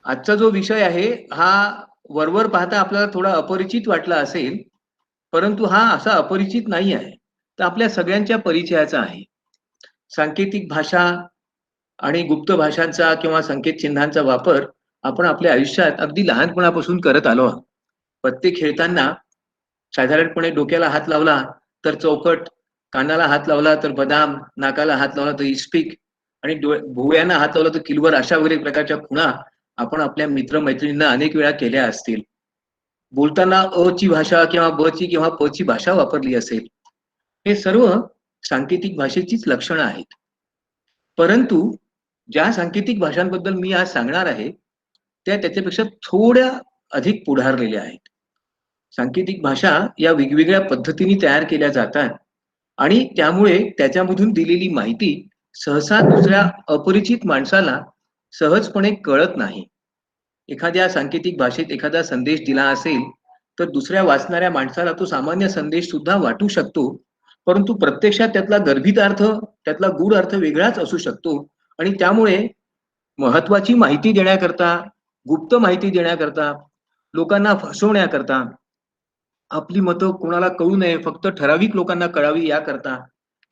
आजचा जो विषय आहे हा वरवर पाहता आपल्याला थोडा अपरिचित वाटला असेल, परंतु हा असा अपरिचित नाही आहे. तर आपल्या सगळ्यांच्या परिचयाचा आहे. सांकेतिक भाषा आणि गुप्त भाषांचा किंवा संकेत चिन्हांचा वापर आपण आपल्या आयुष्यात अगदी लहानपणापासून करत आलो आहोत. पत्ते खेळताना साधारणपणे डोक्याला हात लावला तर चौकट, कानाला हात लावला तर बदाम, नाकाला हात लावला तर इस्पिक आणि भुवयांना हात लावला तर किलवर अशा वगैरे प्रकारच्या खुणा आपण आपल्या मित्र-मैत्रिणींना अनेक वेळा केल्या असतील. बोलताना अ ची भाषा किंवा ब ची किंवा प ची भाषा वापरली असेल. हे सर्व सांकेतिक भाषेचीच लक्षणं आहेत. परंतु ज्या सांकेतिक भाषांबद्दल मी आज सांगणार आहे, त्या त्याच्यापेक्षा थोड्या अधिक पुढारलेल्या आहेत. सांकेतिक भाषा या वेगवेगळ्या पद्धतीने तयार केल्या जातात आणि त्यामुळे त्याच्यामधून दिलेली माहिती सहसा दुसऱ्या अपरिचित माणसाला सहजपणे कळत नाही. एखाद्या सांकेतिक भाषेत एखादा संदेश दिला असेल, तर दुसऱ्या वाचणाऱ्या माणसाला तो सामान्य संदेश सुद्धा वाटू शकतो. परंतु प्रत्यक्षात त्यातला गर्भित अर्थ, त्यातला गूढ अर्थ वेगळाच असू शकतो आणि त्यामुळे महत्वाची माहिती देण्याकरता, गुप्त माहिती देण्याकरता, लोकांना फसवण्याकरता, आपली मतं कोणाला कळू नये, फक्त ठराविक लोकांना कळावी याकरता,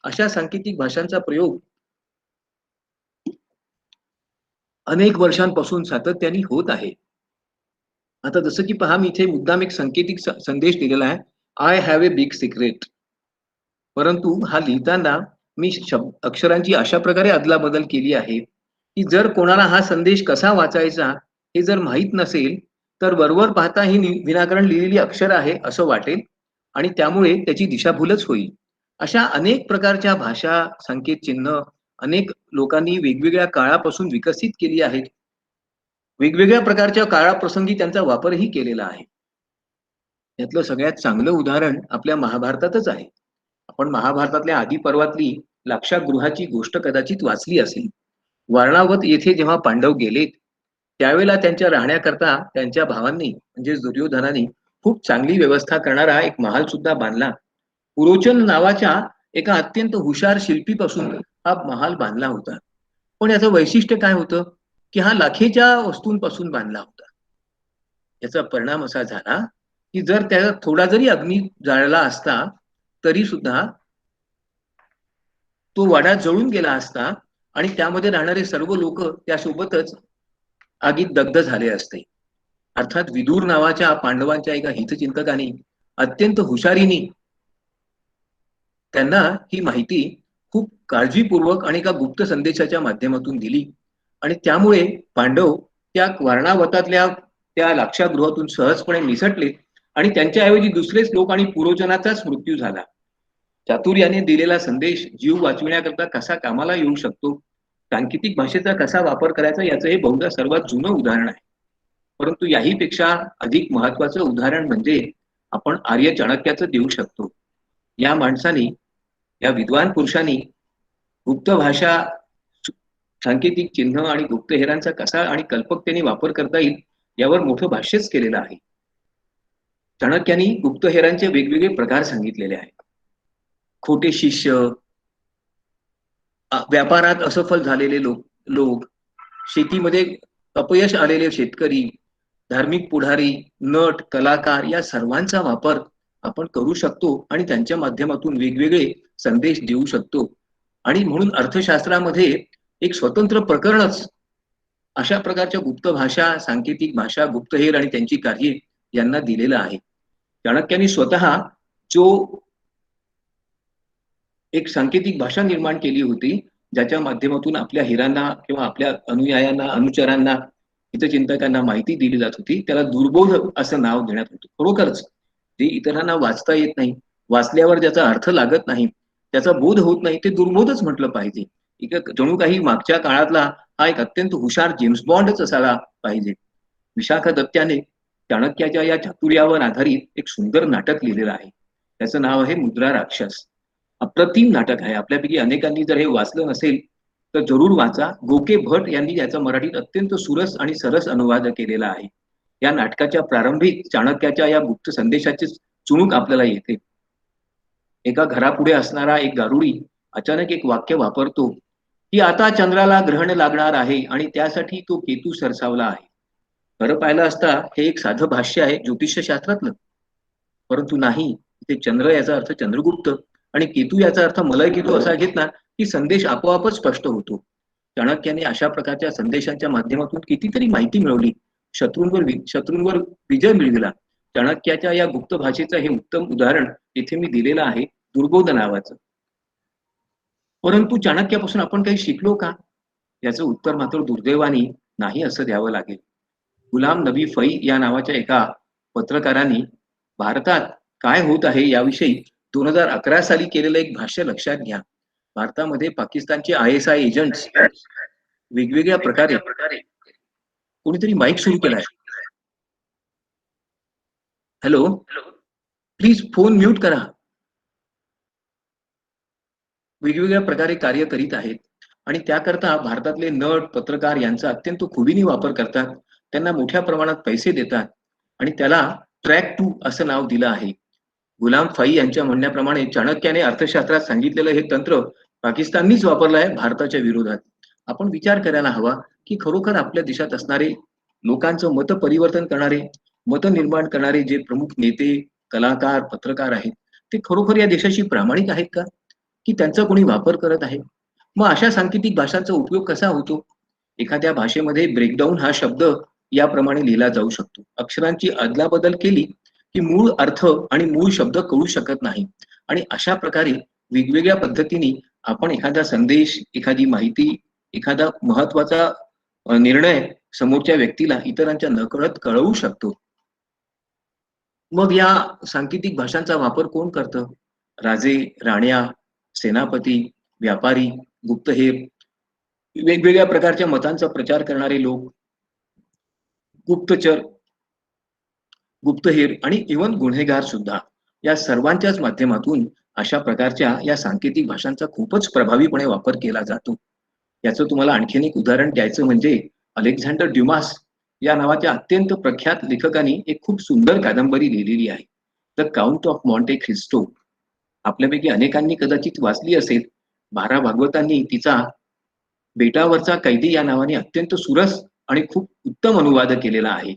अशा सांकेतिक भाषांचा प्रयोग अनेक वर्षांपासून सातत्याने होत आहे. आता जसं की पहा, मी इथे मुद्दाम एक सांकेतिक संदेश दिलेला आहे. I have a big secret. परंतु हा लिहिताना मी अक्षरांची अशा प्रकारे अदलाबदल केली आहे, की जर कोणाला हा संदेश कसा वाचायचा हे जर माहीत नसेल, तर वरवर पाहता ही विनाकारण लिहिलेली अक्षर आहे असं वाटेल आणि त्यामुळे त्याची दिशाभूलच होईल. अशा अनेक प्रकारच्या भाषा, संकेत चिन्ह अनेक लोकांनी वेगवेगळ्या काळापासून विकसित केली आहेत. वेगवेगळ्या प्रकारच्या काळाप्रसंगी त्यांचा वापरही केलेला आहे. यातलं सगळ्यात चांगलं उदाहरण आपल्या महाभारतातच आहे. आपण महाभारतातल्या आदी पर्वातली लाक्षागृहाची गोष्ट कदाचित वाचली असेल. वारणावत येथे जेव्हा पांडव गेलेत, त्यावेळेला त्यांच्या राहण्याकरता त्यांच्या भावांनी म्हणजे दुर्योधनाने खूप चांगली व्यवस्था करणारा एक महाल सुद्धा बांधला. पुरोचन नावाच्या एका अत्यंत हुशार शिल्पीपासून हा महाल बांधला होता. पण याचं वैशिष्ट्य काय होतं, की हा लाखेच्या वस्तूंपासून बांधला होता. याचा परिणाम असा झाला, की जर त्याला थोडा जरी अग्नी जाळला असता, तरी सुद्धा तो वाडा जळून गेला असता आणि त्यामध्ये राहणारे सर्व लोक त्यासोबतच आगीत दग्ध झाले असते. अर्थात विदूर नावाच्या पांडवांच्या एका हितचिंतकाने अत्यंत हुशारीने त्यांना ही माहिती खूप काळजीपूर्वक आणि एका गुप्त संदेशाच्या माध्यमातून दिली आणि त्यामुळे पांडव त्या वारणावतातल्या त्या लाक्षागृहातून सहजपणे निसटले आणि त्यांच्याऐवजी दुसरेच लोक आणि पुरोजनाचाच मृत्यू झाला. चातुर्याने दिलेला संदेश जीव वाचविण्याकरता कसा कामाला येऊ शकतो, सांकेतिक भाषेचा कसा वापर करायचा याचं हे बहुधा सर्वात जुनं उदाहरण आहे. परंतु याही पेक्षा अधिक महत्वाचं उदाहरण म्हणजे आपण आर्य चाणक्याचं देऊ शकतो. या माणसाने, या विद्वान पुरुषांनी गुप्त भाषा, सांकेतिक चिन्ह आणि गुप्तहेरांचा कसा आणि कल्पकतेने वापर करता येईल यावर मोठं भाष्यच केलेलं आहे. चाणक्यांनी गुप्तहेरांचे वेगवेगळे प्रकार सांगितलेले आहेत. खोटे शिष्य, व्यापारात असफल झालेले लोक, शेतीमध्ये अपयश आलेले शेतकरी, धार्मिक पुढारी, नट, कलाकार या सर्वांचा वापर आपण करू शकतो आणि त्यांच्या माध्यमातून वेगवेगळे संदेश देऊ शकतो. आणि म्हणून अर्थशास्त्रामध्ये एक स्वतंत्र प्रकरणच अशा प्रकारच्या गुप्त भाषा, सांकेतिक भाषा, गुप्तहेर आणि त्यांची कार्ये यांना दिलेलं आहे. चाणक्यांनी स्वतः जो एक सांकेतिक भाषा निर्माण केली होती, ज्याच्या माध्यमातून आपल्या हेरांना किंवा आपल्या अनुयायांना, अनुचरांना, हितचिंतकांना माहिती दिली जात होती, त्याला दुर्बोध असं नाव देण्यात होतं. खरोखरच जे इतरांना वाचता येत नाही, वाचल्यावर ज्याचा अर्थ लागत नाही, त्याचा बोध होत नाही, ते दुर्बोधच म्हटलं पाहिजे. जणू काही मागच्या काळातला हा एक अत्यंत हुशार जेम्स बॉन्डच असायला पाहिजे. विशाखा दत्त्याने चाणक्याच्या या चातुर्यावर आधारित एक सुंदर नाटक लिहिलेलं आहे. त्याचं नाव आहे मुद्रा राक्षस. अप्रतिम नाटक आहे. आपल्यापैकी अनेकांनी जर हे वाचलं नसेल तर जरूर वाचा. गोके भट यांनी याचा मराठीत अत्यंत सुरस आणि सरस अनुवाद केलेला आहे. या नाटकाच्या प्रारंभी चाणक्याच्या या गुप्त संदेशाची चुणूक आपल्याला येते. एका घरापुढे असणारा एक गारुडी अचानक एक वाक्य वापरतो की आता चंद्राला ग्रहण लागणार आहे आणि त्यासाठी तो केतू सरसावला आहे. खरं पाहिलं असता हे एक साधं भाष्य आहे ज्योतिष शास्त्रातलं, परंतु नाही. ते चंद्र याचा अर्थ चंद्रगुप्त आणि केतू याचा अर्थ मलय केतू असा घेतला की संदेश आपोआपच स्पष्ट होतो. चाणक्याने अशा प्रकारच्या संदेशांच्या माध्यमातून कितीतरी माहिती मिळवली, शत्रूंवर विजय मिळविला. चाणक्याच्या या गुप्त भाषेचं हे उत्तम उदाहरण इथे मी दिलेलं आहे, दुर्बोध नावाचं. परंतु चाणक्यापासून आपण काही शिकलो का? याचं उत्तर मात्र दुर्दैवाने नाही असं द्यावं लागेल. गुलाम नबी फै या नावाच्या एका पत्रकारांनी भारतात काय होत आहे याविषयी 2011 साली केलेलं एक भाष्य लक्षात घ्या. भारतामध्ये पाकिस्तानचे ISI एजंट्स वेगवेगळ्या प्रकारे, कोणीतरी माईक सुरू केलाय. हॅलो, प्लीज फोन म्यूट करा. वेगवेगळ्या प्रकारे कार्य करीत आहेत आणि त्याकरता भारतातले नट, पत्रकार यांचा अत्यंत खुबीने वापर करतात. त्यांना मोठ्या प्रमाणात पैसे देतात आणि त्याला ट्रॅक टू असं नाव दिलं आहे. गुलाम फाई यांच्या म्हणण्याप्रमाणे चाणक्याने अर्थशास्त्रात सांगितलेलं हे तंत्र पाकिस्ताननीच वापरलं आहे भारताच्या विरोधात. आपण विचार करायला हवा की खरोखर आपल्या देशात असणारे, लोकांचं मत परिवर्तन करणारे, मत निर्माण करणारे जे प्रमुख नेते, कलाकार, पत्रकार आहेत, ते खरोखर या देशाशी प्रामाणिक आहेत का? की त्यांचा कोणी वापर करत आहे? मग अशा सांकेतिक भाषांचा उपयोग कसा होतो? एखाद्या भाषेमध्ये ब्रेकडाऊन हा शब्द याप्रमाणे लिहिला जाऊ शकतो. अक्षरांची अदलाबदल केली की मूळ अर्थ आणि मूळ शब्द कळू शकत नाही. आणि अशा प्रकारे वेगवेगळ्या पद्धतीने आपण एखादा संदेश, एखादी माहिती, एखादा महत्वाचा निर्णय समोरच्या व्यक्तीला इतरांच्या नकळत कळवू शकतो. मग या सांकेतिक भाषांचा वापर कोण करतं? राजे, राण्या, सेनापती, व्यापारी, गुप्तहेर, वेगवेगळ्या प्रकारच्या मतांचा प्रचार करणारे लोक, गुप्तचर, गुप्तहेर आणि इव्हन गुन्हेगार सुद्धा. या सर्वांच्याच माध्यमातून अशा प्रकारच्या या सांकेतिक भाषांचा खूपच प्रभावीपणे वापर केला जातो. याचं तुम्हाला आणखीन एक उदाहरण द्यायचं म्हणजे अलेक्झांडर ड्युमास या नावाच्या अत्यंत प्रख्यात लेखकाने एक खूप सुंदर कादंबरी लिहिलेली आहे, the count of Monte Christo. आपल्यापैकी अनेकांनी कदाचित वाचली असेल. भारा भागवतांनी तिचा बेटावरचा कैदी या नावाने अत्यंत सुरस आणि खूप उत्तम अनुवाद केलेला आहे.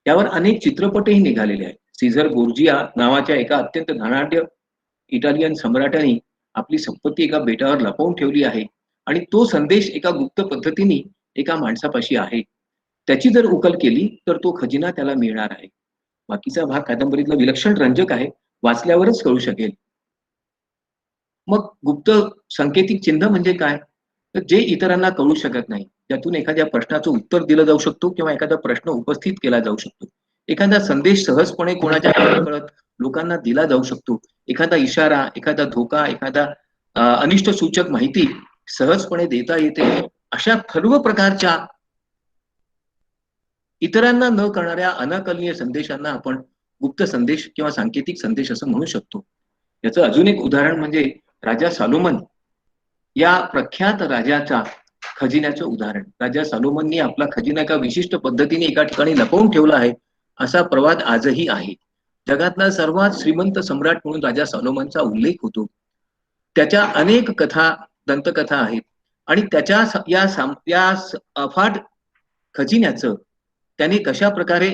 त्यावर अनेक चित्रपटही निघालेले आहेत. सीझर बोर्जिया नावाच्या एका अत्यंत धनाढ्य इटालियन सम्राटाने आपली संपत्ती एका बेटावर लपवून ठेवली आहे आणि तो संदेश एका गुप्त पद्धतीने एका माणसापाशी आहे. त्याची जर उकल केली तर तो खजिना त्याला मिळणार आहे. बाकीचा भाग कादंबरीतला विलक्षण रंजक आहे, वाचल्यावरच कळू शकेल. मग गुप्त सांकेतिक चिन्ह म्हणजे काय? तर जे इतरांना कळू शकत नाही, त्यातून एखाद्या प्रश्नाचं उत्तर दिलं जाऊ शकतो किंवा एखादा प्रश्न उपस्थित केला जाऊ शकतो. एखादा संदेश सहजपणे कोणाच्या कळत लोकांना दिला जाऊ शकतो. एखादा इशारा, एखादा धोका, एखादा अनिष्ट सूचक माहिती सहजपणे देता येते. अशा सर्व प्रकारच्या इतरांना न कळणाऱ्या अनाकलनीय संदेशांना आपण गुप्त संदेश किंवा सांकेतिक संदेश असं म्हणू शकतो. याचं अजून एक उदाहरण म्हणजे राजा सॉलोमन या प्रख्यात राजाचा खजिन्याचं उदाहरण. राजा सॉलोमननी आपला खजिना एका विशिष्ट पद्धतीने एका ठिकाणी लपवून ठेवला आहे, असा प्रवाद आजही आहे. जगातला सर्वात श्रीमंत सम्राट म्हणून राजा सॉलोमनचा उल्लेख होतो. त्याच्या अनेक कथा, दंतकथा आहेत आणि त्याच्या अफाट खजिन्याचं त्याने कशा प्रकारे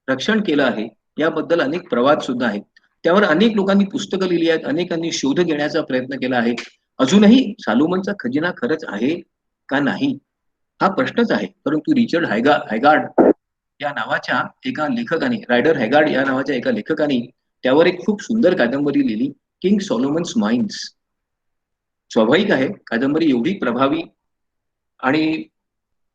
रक्षण केलं आहे याबद्दल अनेक प्रवाद सुद्धा आहेत. त्यावर अनेक लोकांनी पुस्तकं लिहिली आहेत, अनेकांनी शोध घेण्याचा प्रयत्न केला आहे. अजूनही सालोमनचा खजिना खरंच आहे का नाही हा प्रश्नच आहे. परंतु रिचर्ड हायगार्ड या नावाच्या एका लेखकाने, रायडर हॅगार्ड या नावाच्या एका लेखकाने त्यावर एक खूप सुंदर कादंबरी लिहिली, किंग सॉलोमन्स माइन्स. स्वाभाविक आहे, कादंबरी एवढी प्रभावी आणि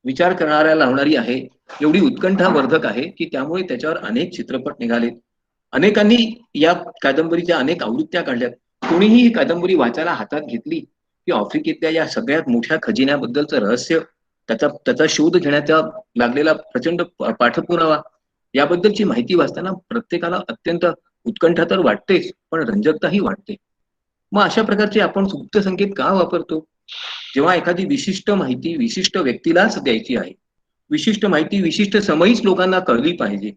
विचार करणाऱ्या लावणारी आहे, एवढी उत्कंठावर्धक आहे की त्यामुळे त्याच्यावर अनेक चित्रपट निघालेत. अनेकांनी या कादंबरीच्या अनेक आवृत्त्या काढल्यात. कोणीही ही कादंबरी वाचायला हातात घेतली की आफ्रिकेतल्या या सगळ्यात मोठ्या खजिन्याबद्दलचं रहस्य, त्याचा शोध घेण्याचा लागलेला प्रचंड पाठपुरावा, याबद्दलची माहिती वाचताना प्रत्येकाला अत्यंत उत्कंठा तर वाटतेच, पण रंजकताही वाटते. मग अशा प्रकारचे आपण गुप्त संकेत का वापरतो? जेव्हा एखादी विशिष्ट माहिती विशिष्ट व्यक्तीलाच द्यायची आहे, विशिष्ट माहिती विशिष्ट समयीच लोकांना कळली पाहिजे,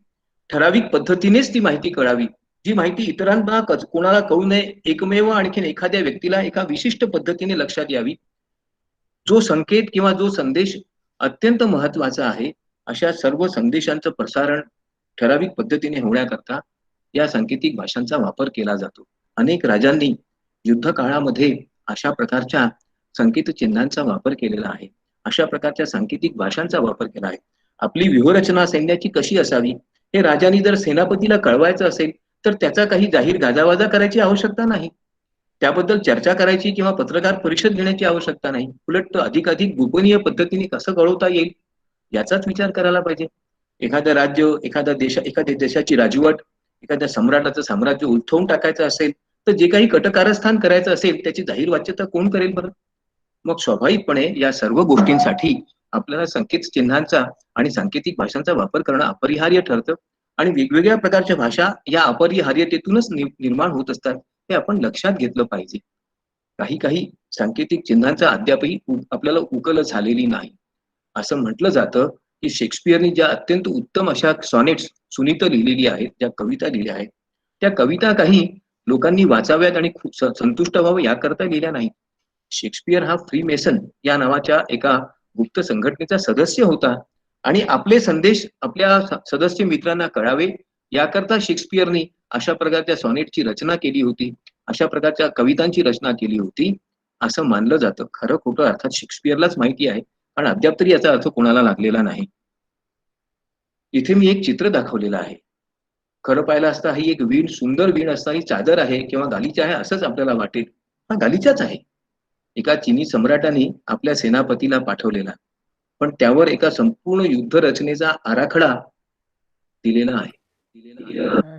ठराविक पद्धतीनेच ती माहिती कळावी, जी माहिती इतरांना कोणाला कळू नये, एकमेव आणखीन एखाद्या व्यक्तीला एका विशिष्ट पद्धतीने लक्षात यावी, जो संकेत किंवा जो संदेश अत्यंत महत्वाचा आहे, अशा सर्व संदेशांचं प्रसारण ठराविक पद्धतीने होण्याकरता या सांकेतिक भाषांचा वापर केला जातो. अनेक राजांनी युद्ध काळामध्ये अशा प्रकारच्या संकेत चिन्हांचा वापर केलेला आहे. अशा प्रकारच्या सांकेतिक भाषांचा वापर केला आहे. आपली व्यूहरचना सैन्याची कशी असावी हे राजांनी जर सेनापतीला कळवायचं असेल तर त्याचा काही जाहीर गाजावाजा करायची आवश्यकता नाही. त्याबद्दल चर्चा करायची किंवा पत्रकार परिषद घेण्याची आवश्यकता नाही. उलट तो अधिकाधिक गोपनीय पद्धतीने कसं कळवता येईल याचाच विचार करायला पाहिजे. एखादं राज्य, एखाद्या देशाची राजवट, एखाद्या सम्राटाचं साम्राज्य उलथवून टाकायचं असेल तर जे काही कटकारस्थान करायचं असेल त्याची जाहीर वाच्यता कोण करेल बरं? मग स्वाभाविकपणे या सर्व गोष्टींसाठी आपल्याला संकेत चिन्हांचा आणि सांकेतिक भाषांचा वापर करणं अपरिहार्य ठरतं आणि वेगवेगळ्या प्रकारच्या भाषा या अपरिहार्यतेतूनच निर्माण होत असतात हे आपण लक्षात घेतलं पाहिजे. काही काही सांकेतिक चिन्हांचा अद्यापही आपल्याला उकल झालेली नाही. असं म्हटलं जातं की शेक्सपियरनी ज्या अत्यंत उत्तम अशा सॉनेट्स सुनीत लिहिलेली आहेत, ज्या कविता लिहिल्या आहेत, त्या कविता काही लोकांनी वाचाव्यात आणि खूप संतुष्ट व्हावं याकरता लिहिल्या नाहीत. शेक्सपियर हा फ्री मेसन या नावाच्या एका गुप्त संघटनेचा सदस्य होता आणि आपले संदेश आपल्या सदस्य मित्रांना कळावे याकरता शेक्सपियरनी अशा प्रकारच्या सॉनेटची रचना केली होती, अशा प्रकारच्या कवितांची रचना केली होती असं मानलं जातं. खरं खोटं अर्थात शेक्सपियरलाच माहिती आहे, पण अद्याप तरी याचा अर्थ कोणाला लागलेला नाही. इथे मी एक चित्र दाखवलेलं आहे. खरं पाहिलं असता ही एक वीण, सुंदर वीण असणारी चादर आहे किंवा गालिचा आहे असंच आपल्याला वाटेल. हा गालिचाच आहे. एका चीनी सम्राटाने आपल्या सेनापतीला पाठवलेला, पण त्यावर एका संपूर्ण युद्ध रचनेचा आराखडा दिलेला आहे.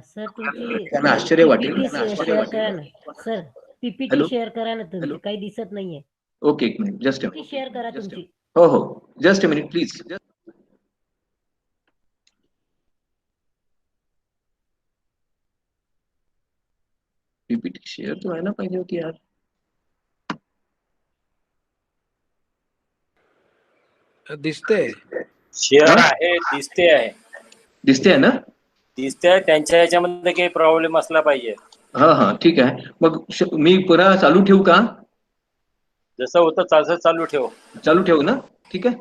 सर तुमची त्यांना आश्चर्य वाटेल. पीपीटी शेअर करा ना. सर पीपीटी हॅलो शेअर करा ना हॅलो तुमची, काही दिसत नाहीये. ओके, एक minute, just a PPT share करा तुमची. हो हो, just a minute please. PPT share तो व्हायला पाहिजे होती यार. दिसते शेअर आहे, दिसते आहे, दिसते ना? दिसते. त्यांच्या ह्याच्यामध्ये काही प्रॉब्लेम असला पाहिजे. हा हा, ठीक आहे. मग मी पुन्हा चालू ठेवू का? जसं होतं तसं चालू ठेव. चालू ठेवू ना? ठीक आहे.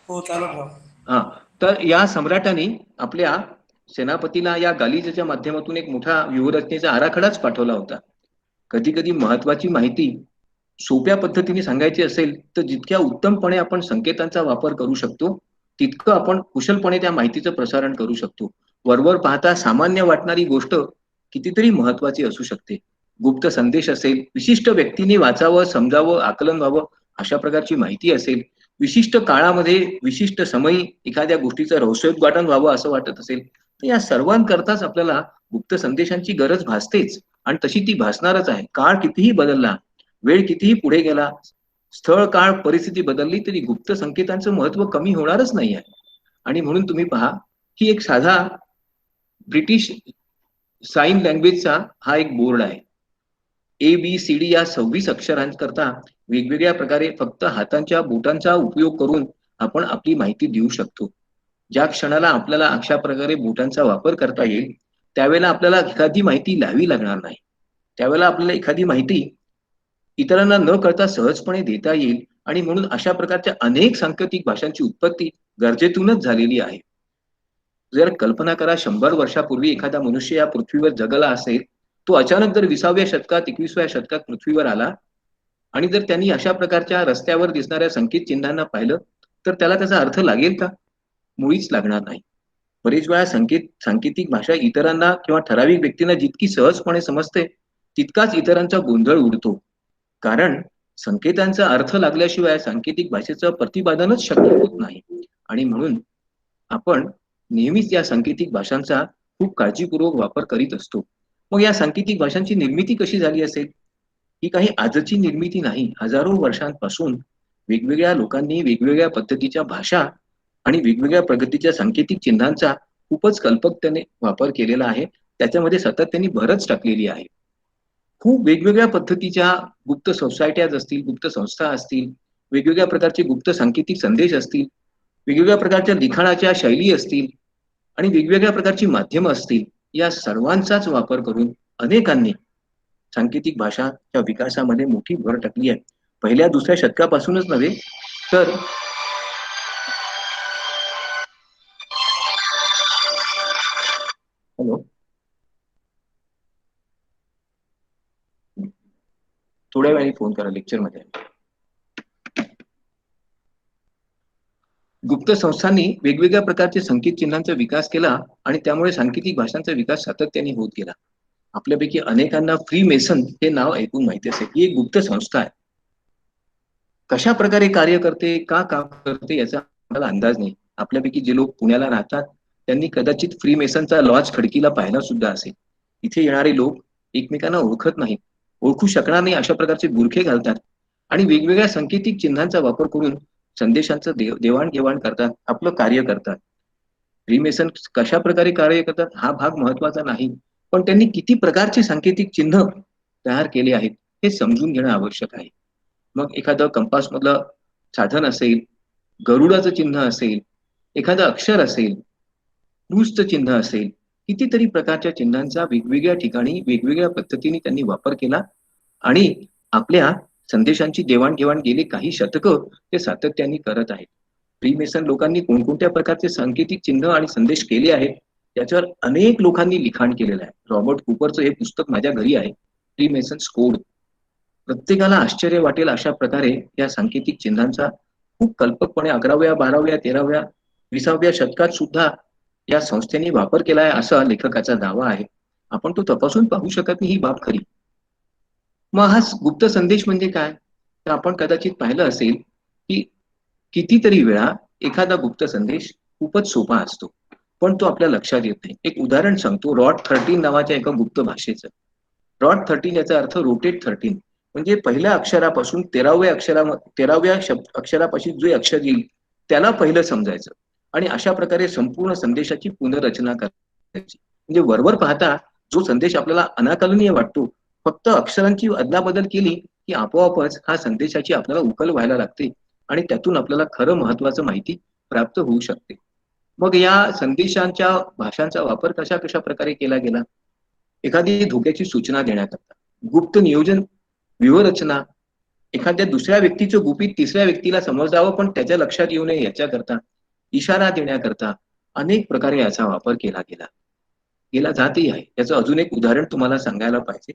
हो चालू ठेवा. हा, तर या सम्राटाने आपल्या सेनापतीला या गालिचेच्या माध्यमातून एक मोठा व्यूहरचनेचा आराखडाच पाठवला होता. कधी कधी महत्वाची माहिती सोप्या पद्धतीने सांगायची असेल तर जितक्या उत्तमपणे आपण संकेतांचा वापर करू शकतो तितकं आपण कुशलपणे त्या माहितीचं प्रसारण करू शकतो. वरवर पाहता सामान्य वाटणारी गोष्ट कितीतरी महत्वाची असू शकते. गुप्त संदेश असेल, विशिष्ट व्यक्तीने वाचावं, समजावं, आकलन व्हावं अशा प्रकारची माहिती असेल, विशिष्ट काळामध्ये विशिष्ट समयी एखाद्या गोष्टीचं रहस्योद्घाटन व्हावं असं वाटत असेल तर या सर्वांकरताच आपल्याला गुप्त संदेशांची गरज भासतेच आणि तशी ती भासणारच आहे. काळ कितीही बदलला, वेळ कितीही पुढे गेला, स्थळ काळ परिस्थिती बदलली तरी गुप्त संकेतांचं महत्व कमी होणारच नाही आहे. आणि म्हणून तुम्ही पहा की एक साधा ब्रिटिश साइन लँग्वेजचा हा एक बोर्ड आहे. ABCD या 26 अक्षरांकरता वेगवेगळ्या प्रकारे फक्त हातांच्या बोटांचा उपयोग करून आपण आपली माहिती देऊ शकतो. ज्या क्षणाला आपल्याला अशा प्रकारे बोटांचा वापर करता येईल त्यावेळेला आपल्याला एखादी माहिती लिहावी लागणार नाही. त्यावेळेला आपल्याला एखादी माहिती इतरांना न कळता सहजपणे देता येईल आणि म्हणून अशा प्रकारच्या अनेक सांकेतिक भाषांची उत्पत्ती गरजेतूनच झालेली आहे. जर कल्पना करा 100 वर्षापूर्वी एखादा मनुष्य या पृथ्वीवर जगला असेल, तो अचानक जर 20व्या शतकात 21व्या शतकात पृथ्वीवर आला आणि जर त्यांनी अशा प्रकारच्या रस्त्यावर दिसणाऱ्या संकेत चिन्हांना पाहिलं तर त्याला त्याचा अर्थ लागेल का? मुळीच लागणार नाही. बरेच वेळा सांकेतिक भाषा इतरांना किंवा ठराविक व्यक्तींना जितकी सहजपणे समजते तितकाच इतरांचा गोंधळ उडतो. कारण संकेतांचा अर्थ लागल्याशिवाय सांकेतिक भाषेचं प्रतिपादनच शक्य होत नाही आणि म्हणून आपण नेहमीच या सांकेतिक भाषांचा खूप काळजीपूर्वक वापर करीत असतो. मग या सांकेतिक भाषांची निर्मिती कशी झाली असेल? ही काही आजची निर्मिती नाही. हजारो वर्षांपासून वेगवेगळ्या लोकांनी वेगवेगळ्या पद्धतीच्या भाषा आणि वेगवेगळ्या प्रगतीच्या सांकेतिक चिन्हांचा खूपच कल्पकतेने वापर केलेला आहे. त्याच्यामध्ये सातत्याने भरच टाकलेली आहे. खूप वेगवेगळ्या पद्धतीच्या गुप्त सोसायट्याज असतील, गुप्त संस्था असतील, वेगवेगळ्या प्रकारचे गुप्त सांकेतिक संदेश असतील, वेगवेगळ्या प्रकारच्या लिखाणाच्या शैली असतील आणि वेगवेगळ्या प्रकारची माध्यमं असतील, या सर्वांचाच वापर करून अनेकांनी सांकेतिक भाषाच्या विकासामध्ये मोठी भर टाकली आहे. पहिल्या दुसऱ्या शतकापासूनच नव्हे तर हॅलो, थोड्या वेळाने फोन करा लेक्चरमध्ये. गुप्त संस्थांनी वेगवेगळ्या प्रकारचे संकेत चिन्हांचा विकास केला आणि त्यामुळे सांकेतिक भाषांचा विकास सातत्याने होत गेला. आपल्यापैकी अनेकांना फ्री मेसन हे नाव ऐकून माहिती असेल. ही एक गुप्त संस्था आहे. कशा प्रकारे कार्य करते, का काम करते याचा आपल्याला अंदाज नाही. आपल्यापैकी जे लोक पुण्याला राहतात त्यांनी कदाचित फ्री मेसनचा लॉज खडकीला पाहिला सुद्धा असेल. इथे येणारे लोक एकमेकांना ओळखत नाहीत, ओळखू शकणार नाही अशा प्रकारचे बुरखे घालतात आणि वेगवेगळ्या सांकेतिक चिन्हांचा वापर करून संदेशांचं देवाणघेवाण करतात, आपलं कार्य करतात. फ्रीमेसन कशा प्रकारे कार्य करतात हा भाग महत्वाचा नाही, पण त्यांनी किती प्रकारचे सांकेतिक चिन्ह तयार केले आहेत हे समजून घेणं आवश्यक आहे. मग एखादं कंपास मधलं साधन असेल, गरुडाचं चिन्ह असेल, एखादं अक्षर असेल, क्रूजचं चिन्ह असेल, कितीतरी प्रकारच्या चिन्हांचा वेगवेगळ्या ठिकाणी वेगवेगळ्या पद्धतीने त्यांनी वापर केला आणि आपल्या संदेशांची देवाणघेवाण गेली काही शतकं ते सातत्याने करत आहेत. फ्रीमेसन लोकांनी कोणकोणत्या प्रकारचे सांकेतिक चिन्ह आणि संदेश केले आहेत त्याच्यावर अनेक लोकांनी लिखाण केलेलं आहे. रॉबर्ट कुपरचं हे पुस्तक माझ्या घरी आहे, फ्रीमेसन्स कोड. प्रत्येकाला आश्चर्य वाटेल अशा प्रकारे या सांकेतिक चिन्हांचा खूप कल्पकपणे 11व्या, 12व्या, 13व्या, 20व्या शतकात सुद्धा या संस्थेने वापर केला आहे असा लेखकाचा दावा आहे. आपण तो तपासून पाहू शकत नाही ही बाब खरी. मग हा गुप्त संदेश म्हणजे काय, तर आपण कदाचित पाहिलं असेल की कितीतरी वेळा एखादा गुप्त संदेश खूपच सोपा असतो पण तो आपल्या लक्षात येत नाही. एक उदाहरण सांगतो, रॉट 13 नावाच्या एका गुप्त भाषेचं. रॉट 13 याचा अर्थ रोटेट 13, म्हणजे पहिल्या अक्षरापासून 13व्या अक्षरापासून जे अक्षर येईल त्याला पहिलं समजायचं आणि अशा प्रकारे संपूर्ण संदेशाची पुनर्रचना करायची. म्हणजे वरवर पाहता जो संदेश आपल्याला अनाकलनीय वाटतो, फक्त अक्षरांची अदलाबदल केली की आपोआपच हा संदेशाची आपल्याला उकल व्हायला लागते आणि त्यातून आपल्याला खरं महत्वाचं माहिती प्राप्त होऊ शकते. मग या संदेशांच्या भाषांचा वापर कशा कशा प्रकारे केला गेला. एखादी धोक्याची सूचना देण्याकरता, गुप्त नियोजन, व्यूहरचना, एखाद्या दुसऱ्या व्यक्तीचं गुपित तिसऱ्या व्यक्तीला समजावं पण त्याच्या लक्षात येऊ नये याच्याकरता, इशारा देण्याकरता अनेक प्रकारे याचा वापर केला जातही आहे. याचं अजून एक उदाहरण तुम्हाला सांगायला पाहिजे.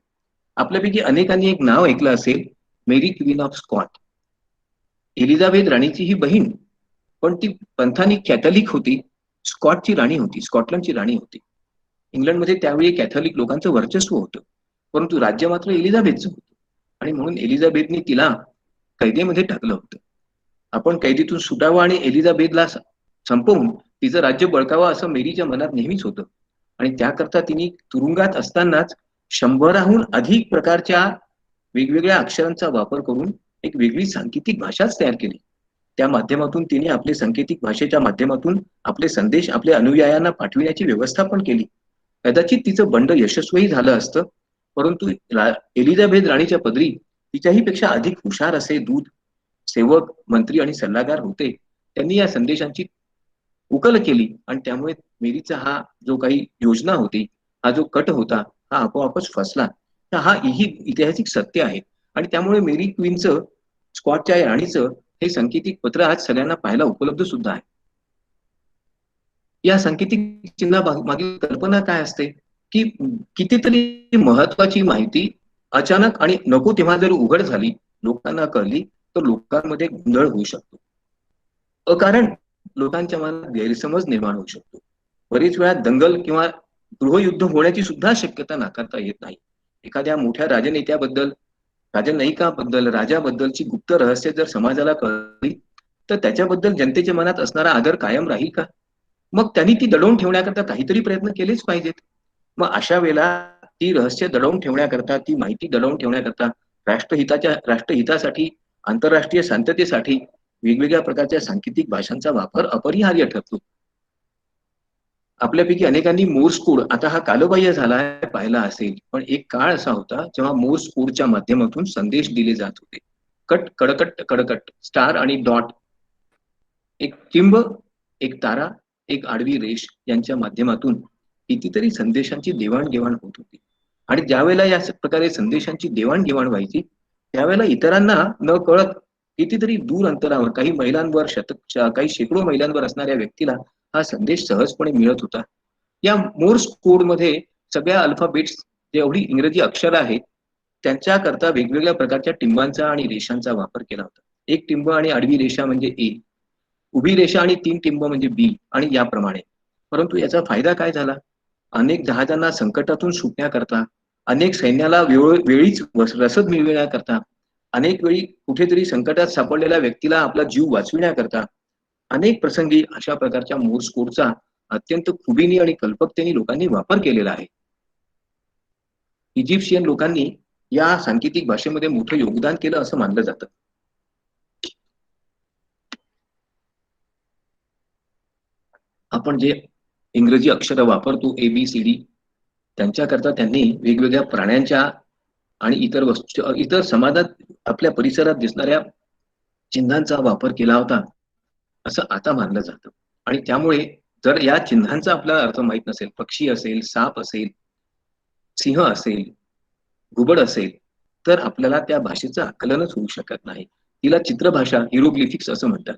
आपल्यापैकी अनेकांनी एक नाव ऐकलं असेल, मेरी क्वीन ऑफ स्कॉट. एलिझाबेथ राणीची ही बहीण, पण ती पंथानी कॅथलिक होती, स्कॉटची राणी होती, स्कॉटलंडची राणी होती. इंग्लंडमध्ये त्यावेळी कॅथलिक लोकांचं वर्चस्व होतं, परंतु राज्य मात्र एलिझाबेथचं होतं आणि म्हणून एलिझाबेथने तिला कैदेमध्ये टाकलं होतं. आपण कैदेतून सुटावं आणि एलिझाबेथला संपवून तिचं राज्य बळकावं असं मेरीच्या मनात नेहमीच होतं आणि त्याकरता तिने तुरुंगात असतानाच 100हून अधिक प्रकारच्या वेगवेगळ्या अक्षरांचा वापर करून एक वेगळी सांकेतिक भाषाच तयार केली. त्या माध्यमातून तिने आपले सांकेतिक भाषेच्या माध्यमातून आपले संदेश आपल्या अनुयायांना पाठविण्याची व्यवस्था पण केली. कदाचित तिचं बंड यशस्वी झालं असतं, परंतु एलिझाबेथ राणीच्या पदरी तिच्याही पेक्षा अधिक हुशार असे दूत, सेवक, मंत्री आणि सल्लागार होते. त्यांनी या संदेशांची उकल केली आणि त्यामुळे मेरीचा हा जो काही योजना होती, हा जो कट होता, हा आपोआपच फसला. तर हा ही ऐतिहासिक सत्य आहे आणि त्यामुळे मेरी क्वीनचं, स्कॉटच्या राणीचं हे सांकेतिक पत्र आज सगळ्यांना पाहायला उपलब्ध सुद्धा आहे. या सांकेतिक चिन्हा मागील कल्पना काय असते की कितीतरी महत्वाची माहिती अचानक आणि नको तेव्हा जर उघड झाली, लोकांना कळली, तर लोकांमध्ये गोंधळ होऊ शकतो. अकारण लोकांच्या मनात गैरसमज निर्माण होऊ शकतो. बरीच वेळा दंगल किंवा गृहयुद्ध होण्याची सुद्धा शक्यता नाकारता येत नाही. एखाद्या मोठ्या राजनेत्याबद्दल, राजनयिकाबद्दल, राजाबद्दलची गुप्त रहस्य जर समाजाला कळली तर त्याच्याबद्दल जनतेच्या मनात असणारा आदर कायम राहील का? मग त्यांनी ती दडवून ठेवण्याकरता काहीतरी प्रयत्न केलेच पाहिजेत. मग अशा वेळेला ती रहस्य दडवून ठेवण्याकरता, ती माहिती दडवून ठेवण्याकरता राष्ट्रहितासाठी, आंतरराष्ट्रीय शांततेसाठी वेगवेगळ्या प्रकारच्या सांकेतिक भाषांचा वापर अपरिहार्य ठरतो. आपल्यापैकी अनेकांनी मोर्स कोड, आता हा कालबाह्य झाला आहे, पाहिला असेल, पण एक काळ असा होता जेव्हा मोर्स कोडच्या माध्यमातून संदेश दिले जात होते. कट कडकट कडकट, स्टार आणि डॉट, एक चिंब, एक तारा, एक आडवी रेष यांच्या माध्यमातून कितीतरी संदेशांची देवाणघेवाण होत होती. आणि ज्यावेळेला या प्रकारे संदेशांची देवाणघेवाण व्हायची त्यावेळेला इतरांना न कळत कितीतरी दूर अंतरावर, काही मैलांवर, काही शेकडो मैलांवर असणाऱ्या व्यक्तीला हा संदेश सहजपणे मिळत होता या मोर्स कोड मध्ये सगळ्या अल्फाबेट्स जेवढी इंग्रजी अक्षरं आहेत त्यांच्याकरता वेगवेगळ्या प्रकारच्या टिंबांचा आणि रेषांचा वापर केला होता. एक टिंब आणि आडवी रेषा म्हणजे ए, उभी रेषा आणि 3 टिंब म्हणजे बी आणि याप्रमाणे. परंतु याचा फायदा काय झाला? अनेक जहाजांना संकटातून सुटण्याकरता, अनेक सैन्याला वेळीच रसद मिळविण्याकरता, अनेक वेळी कुठेतरी संकटात सापडलेल्या व्यक्तीला आपला जीव वाचविण्याकरता अनेक प्रसंगी अशा प्रकारच्या मोर्स कोडचा अत्यंत खुबीने आणि कल्पकतेने लोकांनी वापर केलेला आहे. इजिप्शियन लोकांनी या सांकेतिक भाषेमध्ये मोठं योगदान केलं असं मानलं जातं. आपण जे इंग्रजी अक्षर वापरतो ABCD त्यांच्याकरता त्यांनी वेगवेगळ्या प्राण्यांच्या आणि इतर वस्तू इतर समाजात आपल्या परिसरात दिसणाऱ्या चिन्हांचा वापर केला होता असं आता मानलं जातं. आणि त्यामुळे जर या चिन्हांचा आपल्याला अर्थ माहित नसेल, पक्षी असेल, साप असेल, सिंह असेल, घुबड असेल, तर आपल्याला त्या भाषेचं आकलनच होऊ शकत नाही. तिला चित्रभाषा हिरोग्लिफिक्स असं म्हणतात.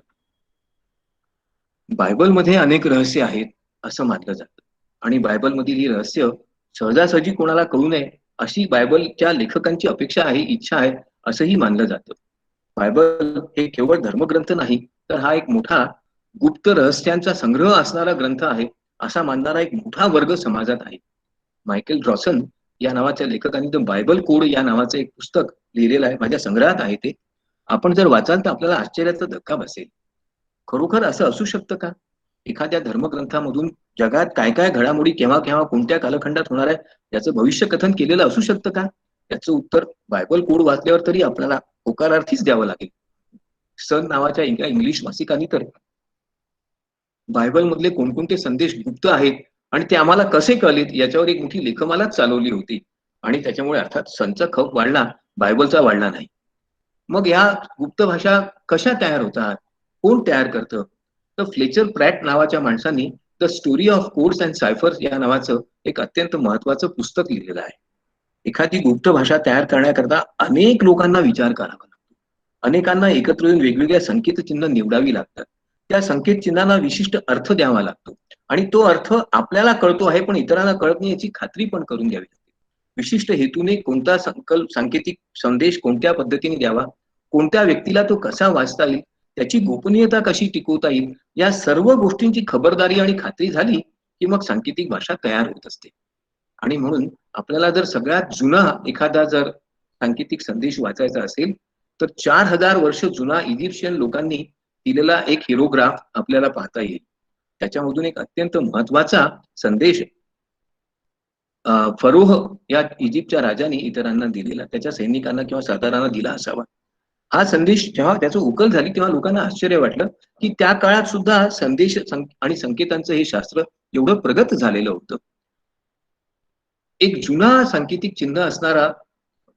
बायबलमध्ये अनेक रहस्य आहेत असं मानलं जातं आणि बायबलमधील ही रहस्य सहजासहजी कोणाला कळू नये अशी बायबलच्या लेखकांची अपेक्षा आहे, इच्छा आहे असंही मानलं जातं. बायबल हे केवळ धर्मग्रंथ नाही, तर हा एक मोठा गुप्त रहस्यांचा संग्रह असणारा ग्रंथ आहे असा मानणारा एक मोठा वर्ग समाजात आहे. मायकेल ड्रॉसन या नावाच्या लेखकाने द बायबल कोड या नावाचं एक पुस्तक लिहिलेलं आहे. माझ्या संग्रहात आहे ते. आपण जर वाचाल तर आपल्याला आश्चर्याचा धक्का बसेल. खरोखर असं असू शकतं का? एखाद्या धर्मग्रंथामधून जगात काय काय घडामोडी केव्हा केव्हा कोणत्या कालखंडात होणार आहे याचं भविष्य कथन केलेलं असू शकतं का? याचं उत्तर बायबल कोड वाचल्यावर तरी आपल्याला होकारार्थीच द्यावं लागेल. सन नावाच्या इंग्लिश मासिकांनी तर बायबल मधले कोणकोणते संदेश गुप्त आहेत आणि ते आम्हाला कसे कळलेत याच्यावर एक मोठी लेखमालाच चालवली होती आणि त्याच्यामुळे अर्थात सनचा खप वाढला, बायबलचा वाढला नाही. मग या गुप्त भाषा कशा तयार होतात? कोण तयार करतं? तर फ्लेचर प्रॅट नावाच्या माणसांनी the story of codes and ciphers या नावाचं एक अत्यंत महत्वाचं पुस्तक लिहिलेलं आहे. एखादी गुप्त भाषा तयार करण्याकरता अनेक लोकांना विचार करावा लागतो. अनेकांना एकत्र येऊन वेगवेगळ्या संकेतचिन्ह निवडावी लागतात. त्या संकेत चिन्हांना विशिष्ट अर्थ द्यावा लागतो आणि तो अर्थ आपल्याला कळतो आहे पण इतरांना कळत नाही याची खात्री पण करून घ्यावी लागते. विशिष्ट हेतूने कोणता सांकेतिक संदेश कोणत्या पद्धतीने द्यावा, कोणत्या व्यक्तीला तो कसा वाचता येईल, त्याची गोपनीयता कशी टिकवता येईल, या सर्व गोष्टींची खबरदारी आणि खात्री झाली की मग सांकेतिक भाषा तयार होत असते. आणि म्हणून आपल्याला जर सगळ्यात जुना एखादा जर सांकेतिक संदेश वाचायचा असेल तर 4000 वर्ष जुना इजिप्शियन लोकांनी दिलेला एक हिरोग्राफ आपल्याला पाहता येईल. त्याच्यामधून एक अत्यंत महत्वाचा संदेश फरोह या इजिप्तच्या राजाने इतरांना दिलेला, त्याच्या सैनिकांना किंवा सरदारांना दिला असावा. हा संदेश जेव्हा त्याचं उकल झाली तेव्हा लोकांना आश्चर्य वाटलं की त्या काळात सुद्धा संदेश आणि संकेतांचं हे शास्त्र एवढं प्रगत झालेलं होतं. एक जुना सांकेतिक चिन्ह असणारा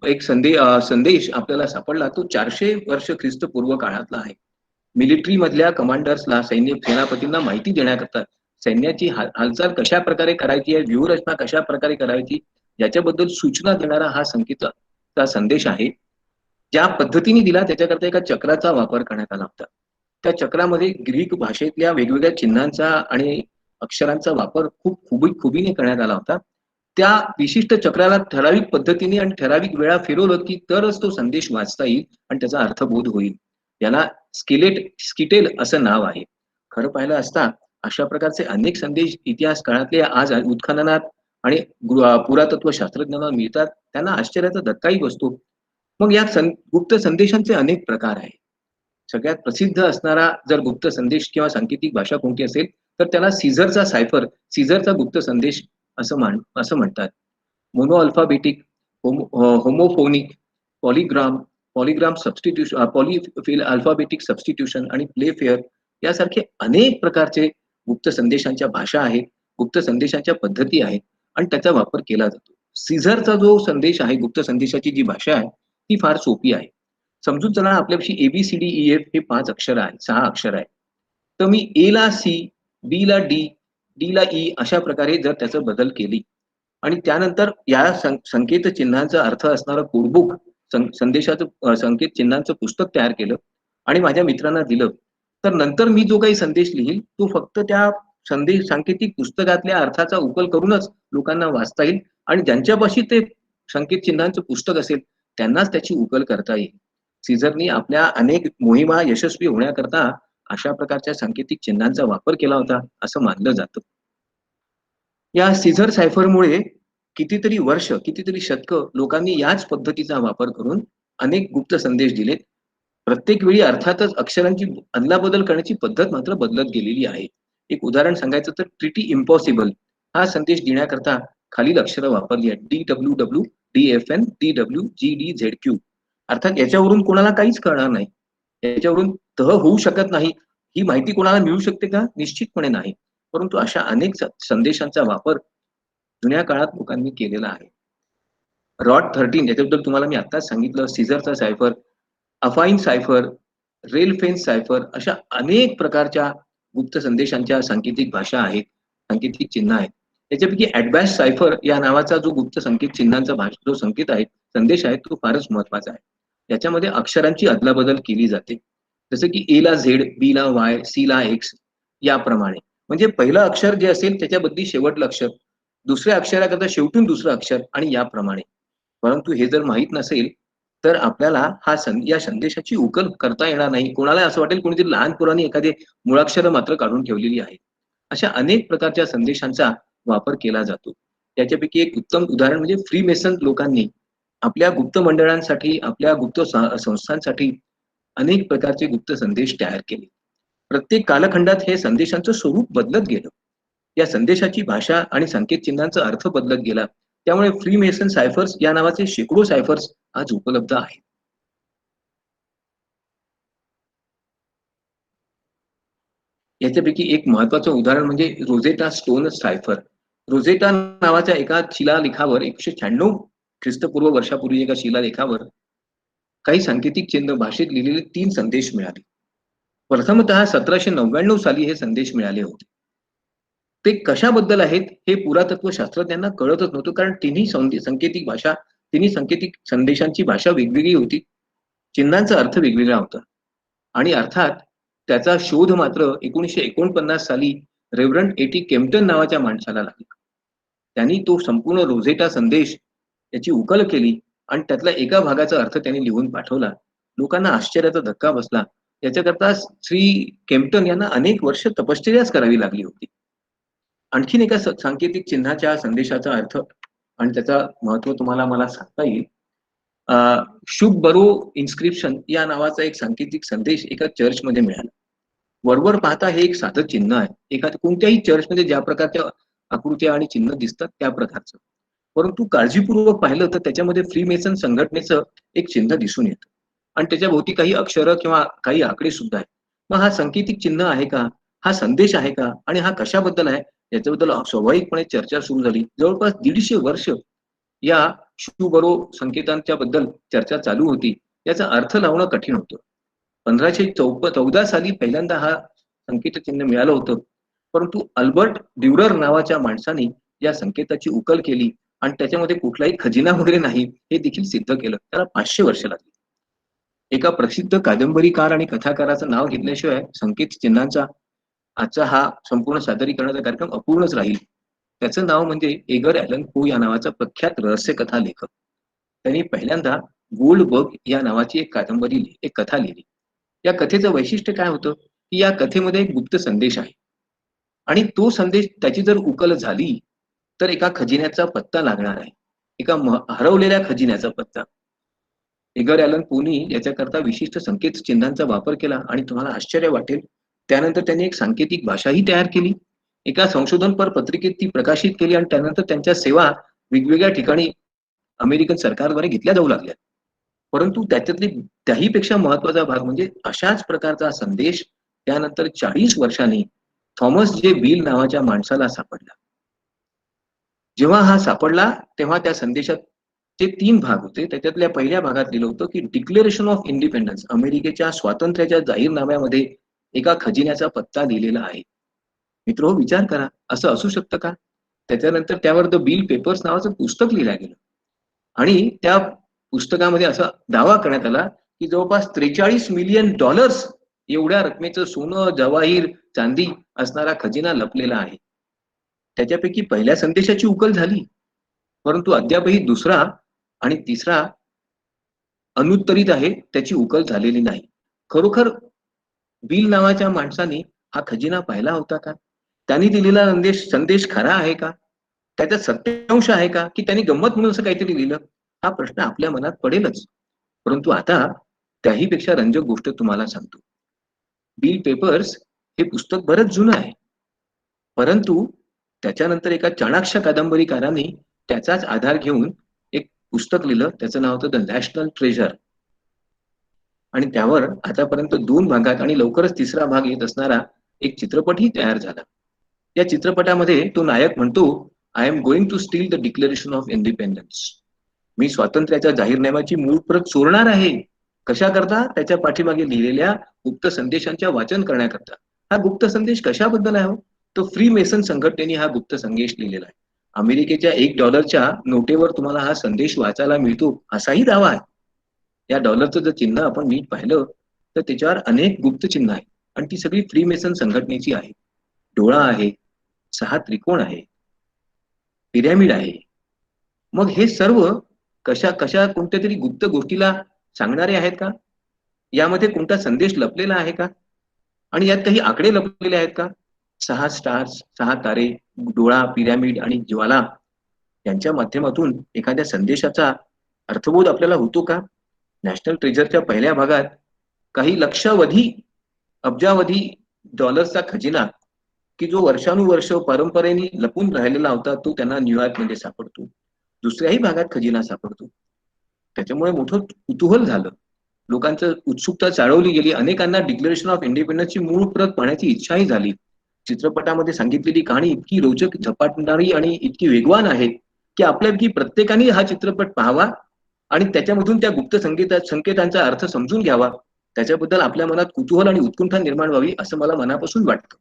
एक संदेश आपल्याला सापडला. तो 400 वर्ष ख्रिस्तपूर्व काळातला आहे. मिलिटरी मधल्या कमांडर्सला, सेनापतींना माहिती देण्याकरता सैन्याची हालचाल कशा प्रकारे करायची आहे, व्यूहरचना कशा प्रकारे करायची याच्याबद्दल सूचना देणारा हा संकेताचा संदेश आहे. ज्या पद्धतीने दिला त्याच्याकरता एका चक्राचा वापर करण्यात आला होता. त्या चक्रामध्ये ग्रीक भाषेतल्या वेगवेगळ्या चिन्हांचा आणि अक्षरांचा वापर खूप खुबीने करण्यात आला होता. त्या विशिष्ट चक्राला ठराविक पद्धतीने आणि ठराविक वेळा फिरवलं की तरच तो संदेश वाचता येईल आणि त्याचा अर्थबोध होईल. याला स्किटेल असं नाव आहे. खरं पाहिलं असता अशा प्रकारचे अनेक संदेश इतिहास काळातले आज उत्खननात आणि पुरातत्व शास्त्रज्ञांना मिळतात. त्यांना आश्चर्याचा धक्काही बसतो. मग या गुप्त संदेशांचे अनेक प्रकार आहेत. सगळ्यात प्रसिद्ध असणारा जर गुप्त संदेश किंवा सांकेतिक भाषा कोणती असेल तर त्याला सीझरचा सायफर, सीझरचा गुप्त संदेश असं म्हणतात. Mono alphabetic, homophonic, polygram substitution, पॉलिफिल अल्फाबेटिक सबस्टिट्यूशन आणि प्ले फेअर यासारखे अनेक प्रकारचे गुप्त संदेशांच्या भाषा आहेत, गुप्त संदेशांच्या पद्धती आहेत आणि त्याचा वापर केला जातो. सीझरचा जो संदेश आहे, गुप्त संदेशाची जी भाषा आहे ती फार सोपी आहे. समजून चला आपल्यापाशी ABCDEF हे 5 अक्षर आहे, 6 अक्षर आहे. तर मी A ला C, B ला D, D ला E अशा प्रकारे जर त्याचा बदल केली आणि त्यानंतर या संकेत चिन्हांचा अर्थ असणारं कोडबुक, संदेशाचं संकेत चिन्हांचं पुस्तक तयार केलं आणि माझ्या मित्रांना दिलं, तर नंतर मी जो काही संदेश लिहील तो फक्त त्या संदेश सांकेतिक पुस्तकातल्या अर्थाचा उकल करूनच लोकांना वाचता येईल आणि ज्यांच्यापाशी ते संकेत चिन्हांचं पुस्तक असेल त्यांनाच त्याची उकल करता येईल. सीझरनी आपल्या अनेक मोहिमा यशस्वी होण्याकरता अशा प्रकारच्या सांकेतिक चिन्हांचा वापर केला होता असं मानलं जातं. या सीझर सायफरमुळे कितीतरी वर्ष, कितीतरी शतकं लोकांनी याच पद्धतीचा वापर करून अनेक गुप्त संदेश दिलेत. प्रत्येक वेळी अर्थातच अक्षरांची अदलाबदल करण्याची पद्धत मात्र बदलत गेलेली आहे. एक उदाहरण सांगायचं तर ट्रिटी इम्पॉसिबल हा संदेश देण्याकरता खालील अक्षरं वापरली आहेत. DWW, DFN, DW, GD, ZQ. अर्थात याच्यावरून कोणाला काहीच कळणार नाही. याच्यावरून तह होऊ शकत नाही. ही माहिती कोणाला मिळू शकते का? निश्चितपणे नाही. परंतु अशा अनेक संदेशांचा वापर जुन्या काळात लोकांनी केलेला आहे. रॉड 13 याच्याबद्दल तुम्हाला मी आत्ताच सांगितलं. सीझरचा सायफर, अफाईन सायफर, रेलफेन्स सायफर अशा अनेक प्रकारच्या गुप्त संदेशांच्या सांकेतिक भाषा आहेत, सांकेतिक चिन्ह आहेत. त्याच्यापैकी ऍडबॅश सायफर या नावाचा जो गुप्त संकेत चिन्हांचा जो संकेत आहे, संदेश आहे तो फारच महत्वाचा आहे. याच्यामध्ये अक्षरांची अदलाबदल केली जाते. जसं की ए ला झेड, बी ला वाय, सी ला एक्स याप्रमाणे. म्हणजे पहिलं अक्षर जे असेल त्याच्या बदली शेवटलं अक्षर, दुसऱ्या अक्षराकरता शेवटून दुसरं अक्षर आणि याप्रमाणे. परंतु हे जर माहित नसेल तर आपल्याला या संदेशाची उकल करता येणार नाही. कोणाला असं वाटेल कोणीतरी लहान पोरांनी एखादे मुळाक्षर मात्र काढून ठेवलेली आहेत. अशा अनेक प्रकारच्या संदेशांचा वापर केला जातो. त्याच्यापैकी एक उत्तम उदाहरण म्हणजे फ्रीमेसन लोकांनी आपल्या गुप्त मंडळांसाठी, आपल्या गुप्त संस्थांसाठी अनेक प्रकारचे गुप्त संदेश तयार केले. प्रत्येक कालखंडात हे संदेशांचं स्वरूप बदलत गेलं. या संदेशाची भाषा आणि संकेत चिन्हांचा अर्थ बदलत गेला. त्यामुळे फ्रीमेसन सायफर्स या नावाचे शेकडो सायफर्स आज उपलब्ध आहेत. याच्यापैकी एक महत्वाचं उदाहरण म्हणजे रोझेटा स्टोन सायफर. रोझेटा नावाच्या एका शिलालेखावर 196 ख्रिस्तपूर्व वर्षापूर्वी एका शिलालेखावर काही सांकेतिक चिन्ह भाषेत लिहिलेले 3 संदेश मिळाले. प्रथमतः 1799 साली हे संदेश मिळाले होते. ते कशाबद्दल आहेत हे पुरातत्व शास्त्रज्ञांना कळतच नव्हतं, कारण तिन्ही सांकेतिक संदेशांची भाषा वेगवेगळी होती, चिन्हांचा अर्थ वेगवेगळा होता. आणि अर्थात त्याचा शोध मात्र 1949 साली रेव्हरंड एटी केम्प्टन नावाच्या माणसाला लागला. त्यांनी तो संपूर्ण रोझेटा संदेश याची उकल केली आणि त्यातल्या एका भागाचा अर्थ त्यांनी लिहून पाठवला. लोकांना आश्चर्याचा धक्का बसला. याच्याकरता श्री केम्प्टन यांना अनेक वर्ष तपश्चर्याच करावी लागली होती. आणखीन एका सांकेतिक चिन्हाच्या संदेशाचा अर्थ आणि त्याचा महत्व तुम्हाला मला सांगता येईल. शुभ बरो इन्स्क्रिप्शन या नावाचा एक सांकेतिक संदेश एका चर्चमध्ये मिळाला. वरवर पाहता हे एक साधं चिन्ह आहे. कोणत्याही चर्चमध्ये ज्या प्रकारच्या आकृत्या आणि चिन्ह दिसतात त्या प्रकारचं. परंतु काळजीपूर्वक पाहिलं तर त्याच्यामध्ये फ्रीमेसन संघटनेचं एक चिन्ह दिसून येतं आणि त्याच्या भोवती काही अक्षरं किंवा काही आकडे सुद्धा आहेत. मग हा सांकेतिक चिन्ह आहे का? हा संदेश आहे का? आणि हा कशाबद्दल आहे याच्याबद्दल स्वाभाविकपणे चर्चा सुरू झाली. जवळपास 150 वर्ष या शुबरो संकेतांच्या बद्दल चर्चा चालू होती. याचा अर्थ लावणं कठीण होतं. 1514 साली पहिल्यांदा हा संकेत चिन्ह मिळालं होतं. परंतु अल्बर्ट ड्युरर नावाच्या माणसाने या संकेताची उकल केली आणि त्याच्यामध्ये कुठलाही खजिना वगैरे नाही हे देखील सिद्ध केलं. त्याला 500 वर्ष लागली. एका प्रसिद्ध कादंबरीकार आणि कथाकाराचं नाव घेतल्याशिवाय संकेत चिन्हांचा आजचा हा संपूर्ण सादरीकरणाचा कार्यक्रम अपूर्णच राहील. त्याचं नाव म्हणजे एगर ॲलन पो या नावाचा प्रख्यात रहस्यकथा लेखक. त्यांनी पहिल्यांदा गोल्डबर्ग या नावाची एक कथा लिहिली. या कथेचं वैशिष्ट्य काय होतं की या कथेमध्ये एक गुप्त संदेश आहे आणि तो संदेश त्याची जर उकल झाली तर एका खजिन्याचा पत्ता लागणार आहे, एका हरवलेल्या खजिन्याचा पत्ता. एगर ॲलन पोनी याच्याकरता विशिष्ट संकेत चिन्हांचा वापर केला आणि तुम्हाला आश्चर्य वाटेल त्यानंतर त्यांनी एक सांकेतिक भाषाही तयार केली. एका संशोधनपर पत्रिकेत ती प्रकाशित केली आणि त्यानंतर त्यांच्या सेवा वेगवेगळ्या ठिकाणी अमेरिकन सरकारद्वारे घेतल्या जाऊ लागल्या. परंतु त्याच्यातली त्याहीपेक्षा महत्वाचा भाग म्हणजे अशाच प्रकारचा संदेश त्यानंतर 40 वर्षांनी थॉमस जे बिल नावाच्या माणसाला सापडला. जेव्हा हा सापडला तेव्हा त्या संदेशात जे 3 भाग होते त्याच्यातल्या पहिल्या भागात लिहिलं होतं की डिक्लेरेशन ऑफ इंडिपेंडन्स, अमेरिकेच्या स्वातंत्र्याच्या जाहीरनाम्यामध्ये एका खजिन्याचा पत्ता दिलेला आहे. मित्र विचार करा, असं असू शकतं का? त्याच्यानंतर त्यावर द बिल पेपर्स नावाचं पुस्तक लिहिलं गेलं आणि त्या पुस्तकामध्ये असा दावा करण्यात आला की जवळपास $43 मिलियन एवढ्या रकमेचं सोनं, जवाहीर, चांदी असणारा खजिना लपलेला आहे. त्याच्यापैकी पहिल्या संदेशाची उकल झाली, परंतु अद्यापही दुसरा आणि तिसरा अनुत्तरित आहे, त्याची उकल झालेली नाही. खरोखर बिल नावाच्या माणसाने हा खजिना पाहिला होता का? त्यांनी दिलेला संदेश खरा आहे का? त्याच्यात सत्यांश आहे का, की त्यांनी गंमत म्हणून असं काहीतरी लिहिलं? हा प्रश्न आपल्या मनात पडेलच. परंतु आता त्याही पेक्षा रंजक गोष्ट तुम्हाला सांगतो. बिल पेपर्स हे पुस्तक बरंच जुनं आहे, परंतु त्याच्यानंतर एका चाणाक्ष कादंबरीकाराने त्याचाच आधार घेऊन एक पुस्तक लिहिलं. त्याचं नाव होतं द नॅशनल ट्रेजर. आणि त्यावर आतापर्यंत 2 भागात आणि लवकरच तिसरा भाग येत असणारा एक चित्रपटही तयार झाला. या चित्रपटामध्ये तो नायक म्हणतो, I am going to steal the declaration of independence. मी स्वातंत्र्याच्या जाहीरनाम्याची मूळ प्रत चोरणार आहे. कशा करता? त्याच्या पाठीमागे लिहिलेल्या गुप्त संदेशांच्या वाचन करण्याकरता. हा गुप्त संदेश कशाबद्दल आहे? तो फ्री मेसन संघटनेने हा गुप्त संदेश लिहिलेला आहे. अमेरिकेच्या $1 नोटेवर तुम्हाला हा संदेश वाचायला मिळतो असाही दावा आहे. या डॉलरचं जर चिन्ह आपण नीट पाहिलं तर त्याच्यावर अनेक गुप्त चिन्ह आहेत आणि ती सगळी फ्री मेसन संघटनेची आहे. डोळा आहे, 6 त्रिकोण आहे, पिरॅमिड आहे. मग हे सर्व कशा कोणत्या तरी गुप्त गोष्टीला सांगणारे आहेत का? यामध्ये कोणता संदेश लपलेला आहे का? आणि यात काही आकडे लपलेले आहेत का? 6 स्टार्स, 6 तारे, डोळा, पिरॅमिड आणि ज्वाला यांच्या माध्यमातून एखाद्या संदेशाचा अर्थबोध आपल्याला होतो का? नॅशनल ट्रेजरच्या पहिल्या भागात काही लक्षावधी अब्जावधी डॉलर्सचा खजिना, की जो वर्षानुवर्ष परंपरेने लपून राहिलेला होता, तो त्यांना न्यूयॉर्कमध्ये सापडतो. दुसऱ्याही भागात खजिना सापडतो. त्याच्यामुळे मोठं कुतूहल झालं. लोकांचं उत्सुकता चाळवली गेली. अनेकांना डिक्लेरेशन ऑफ इंडिपेंडन्सची मूळ प्रत पाहण्याची इच्छाही झाली. चित्रपटामध्ये सांगितलेली कहाणी इतकी रोचक, झपाटणारी आणि इतकी वेगवान आहे की आपल्यापैकी प्रत्येकाने हा चित्रपट पाहावा आणि त्याच्यामधून त्या गुप्त संकेतांचा अर्थ समजून घ्यावा. त्याच्याबद्दल आपल्या मनात कुतूहल आणि उत्कंठा निर्माण व्हावी असं मला मनापासून वाटतं.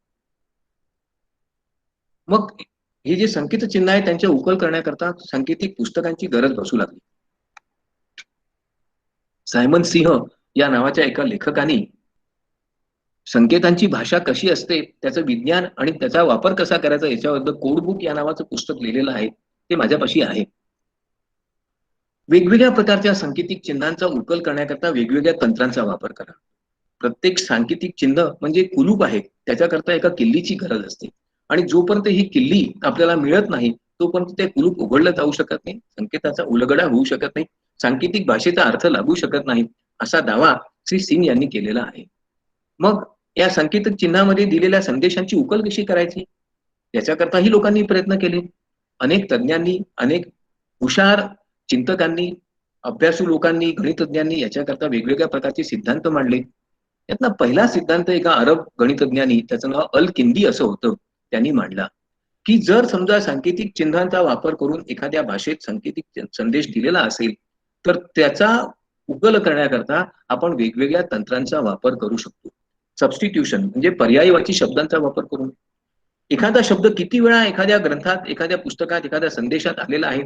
मग हे जे संकेत चिन्ह आहे त्यांच्या उकल करण्याकरता सांकेतिक पुस्तकांची गरज भासू लागली. सायमन सिंह या नावाच्या एका लेखकाने संकेतांची भाषा कशी असते, त्याचं विज्ञान आणि त्याचा वापर कसा करायचा याच्याबद्दल कोडबुक या नावाचं पुस्तक लिहिलेलं आहे. ते माझ्यापाशी आहे. वेगवेगळ्या प्रकारच्या सांकेतिक चिन्हांचा उकल करण्याकरता वेगवेगळ्या तंत्रांचा वापर करा. प्रत्येक सांकेतिक चिन्ह म्हणजे कुलूप आहे, त्याच्याकरता एका किल्लीची गरज असते आणि जोपर्यंत ही किल्ली आपल्याला मिळत नाही तोपर्यंत ते कुलूप उघडलं जाऊ शकत नाही, संकेताचा उलगडा होऊ शकत नाही, सांकेतिक भाषेचा अर्थ लागू शकत नाही, असा दावा श्री सिंग यांनी केलेला आहे. मग या संकेतिक चिन्हामध्ये दिलेल्या संदेशांची उकल कशी करायची याच्याकरताही लोकांनी प्रयत्न केले. अनेक तज्ञांनी, अनेक हुशार चिंतकांनी, अभ्यासू लोकांनी, गणितज्ञांनी याच्याकरता वेगवेगळ्या प्रकारचे सिद्धांत मांडले. यातला पहिला सिद्धांत एका अरब गणितज्ञानी, त्याचं नाव अल किंदी असं होतं, त्यांनी मांडला की जर समजा सांकेतिक चिन्हांचा वापर करून एखाद्या भाषेत सांकेतिक संदेश दिलेला असेल तर त्याचा उकल करण्याकरता आपण वेगवेगळ्या तंत्रांचा वापर करू शकतो. सबस्टिट्यूशन म्हणजे पर्यायवाची शब्दांचा वापर करून एखादा शब्द किती वेळा एखाद्या ग्रंथात, एखाद्या पुस्तकात, एखाद्या संदेशात आलेला आहे,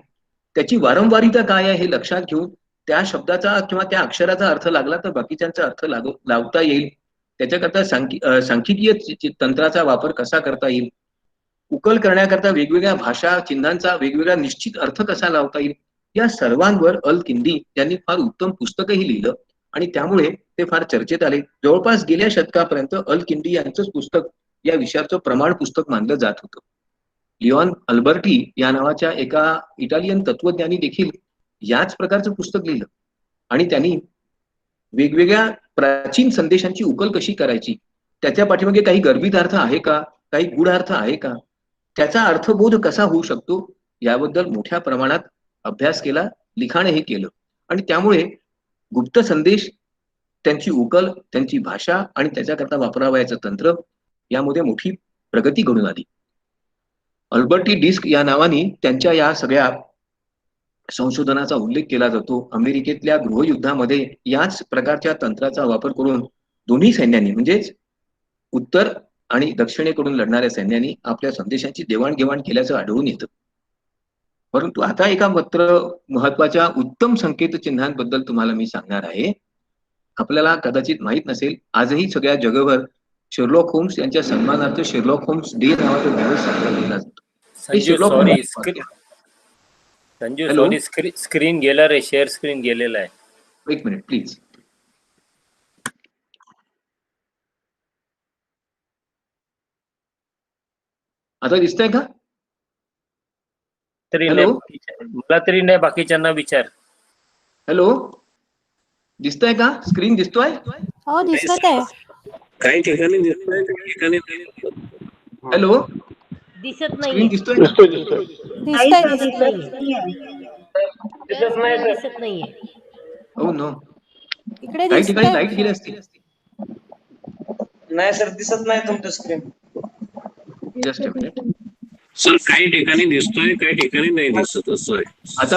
त्याची वारंवारिता काय आहे हे लक्षात घेऊन त्या शब्दाचा किंवा त्या अक्षराचा अर्थ लागला तर बाकीच्यांचा अर्थ लावता येईल. त्याच्याकरता सांख्यिकीय तंत्राचा वापर कसा करता येईल, उकल करण्याकरता वेगवेगळ्या भाषा चिन्हांचा वेगवेगळा निश्चित अर्थ कसा लावता येईल, या सर्वांवर अल किंदी यांनी फार उत्तम पुस्तकही लिहिलं आणि त्यामुळे ते फार चर्चेत आले. जवळपास गेल्या शतकापर्यंत अल किंदी यांचंच पुस्तक या विषयाचं प्रमाण पुस्तक मानलं जात होतं. लिओन अल्बर्टी या नावाच्या एका इटालियन तत्वज्ञानी देखील याच प्रकारचं पुस्तक लिहिलं आणि त्यांनी वेगवेगळ्या प्राचीन संदेशांची उकल कशी करायची, त्याच्या पाठीमागे काही गर्भित अर्थ आहे का, काही गूढ अर्थ आहे का, त्याचा अर्थबोध कसा होऊ शकतो याबद्दल मोठ्या प्रमाणात अभ्यास केला, लिखाणही केलं आणि त्यामुळे गुप्त संदेश, त्यांची उकल, त्यांची भाषा आणि त्याच्याकरता वापरावयाचं तंत्र यामध्ये मोठी प्रगती घडून आली. अल्बर्टी डिस्क या नावाने त्यांच्या या सगळ्या संशोधनाचा उल्लेख केला जातो. अमेरिकेतल्या गृहयुद्धामध्ये याच प्रकारच्या तंत्राचा वापर करून दोन्ही सैन्यांनी म्हणजेच उत्तर आणि दक्षिणेकडून लढणाऱ्या सैन्यांनी आपल्या संदेशांची देवाणघेवाण केल्याचं आढळून येतं. परंतु आता एका मात्र महत्वाच्या उत्तम संकेत चिन्हांबद्दल तुम्हाला मी सांगणार आहे. आपल्याला कदाचित माहित नसेल, आजही सगळ्या जगभर शेरलॉक होम्स यांच्या सन्मानार्थ शेरलॉक होम्स डे नावाचा दिवस साजरा केला जातो. हे Sanju Sherlock sorry Holmes Sanju hello sorry screen गेला रे, शेअर स्क्रीन गेलेला आहे. एक मिनिट प्लीज. आता दिसतंय का? तरी हॅलो नाही, मला तरी नाही, बाकीच्यांना विचार. हॅलो दिसतंय का? स्क्रीन दिसतोय? हो दिसत आहे. काही ठिकाणी दिसतंय, काही ठिकाणी नाही. हॅलो दिसत स्क्रीन नाहीये. दिसतोय का? दिसतंय दिसत दिसतंय. नाहीये. दिसत नाही स्क्रीन सर. दिसत नाहीये. हो नो. इकडे काही ठिकाणी दिसतंय. लाईट गेली असती. नाही सर, दिसत नाही तुमचं screen. Just a minute. Sir काही ठिकाणी दिसतोय, काही ठिकाणी नाही दिसत, असं आहे. आता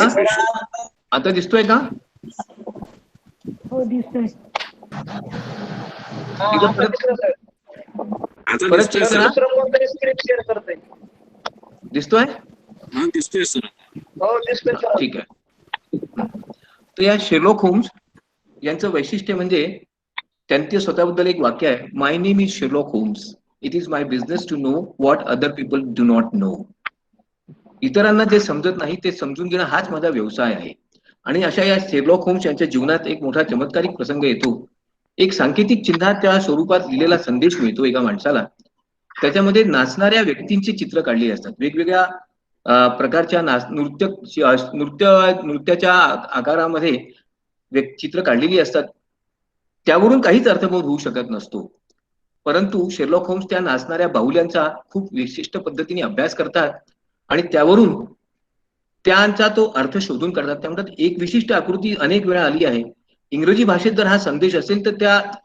आता दिसतोय का? हो दिसतोय. एकदा परत आता परत दिसतोय check सर. करा. दुसरं कोणतरी स्क्रीन शेअर करतंय. दिसतोय? हा दिसतोय सर. हो दिसतोय सर. ठीक आहे. तर या शेरलॉक होम्स यांचं वैशिष्ट्य म्हणजे त्यांचे स्वतःबद्दल एक वाक्य आहे, my name is Sherlock Holmes, it is my business to know what other people do not know. इतरांना जे समजत नाही ते समजून घेणं हाच माझा व्यवसाय आहे. आणि अशा या शेरलॉक होम्स यांच्या जीवनात एक मोठा चमत्कारिक प्रसंग येतो. एक सांकेतिक चिन्हाच्या स्वरूपात लिहिलेला संदेश मिळतो एका माणसाला. त्याच्यामध्ये नाचणाऱ्या व्यक्तींची चित्र काढलेली असतात. वेगवेगळ्या प्रकारच्या नृत्याच्या आकारामध्ये चित्र काढलेली असतात. त्यावरून काहीच अर्थबोध होऊ शकत नसतो. परंतु शेरलॉक होम्स त्या नाचणाऱ्या बाहुल्यांचा खूप विशिष्ट पद्धतीने अभ्यास करतात आणि त्यावरून त्यांचा तो अर्थ शोधून काढतात. त्यामुळे एक विशिष्ट आकृती अनेक वेळा आली आहे. इंग्रजी भाषेत जर हा संदेश असेल तर त्यात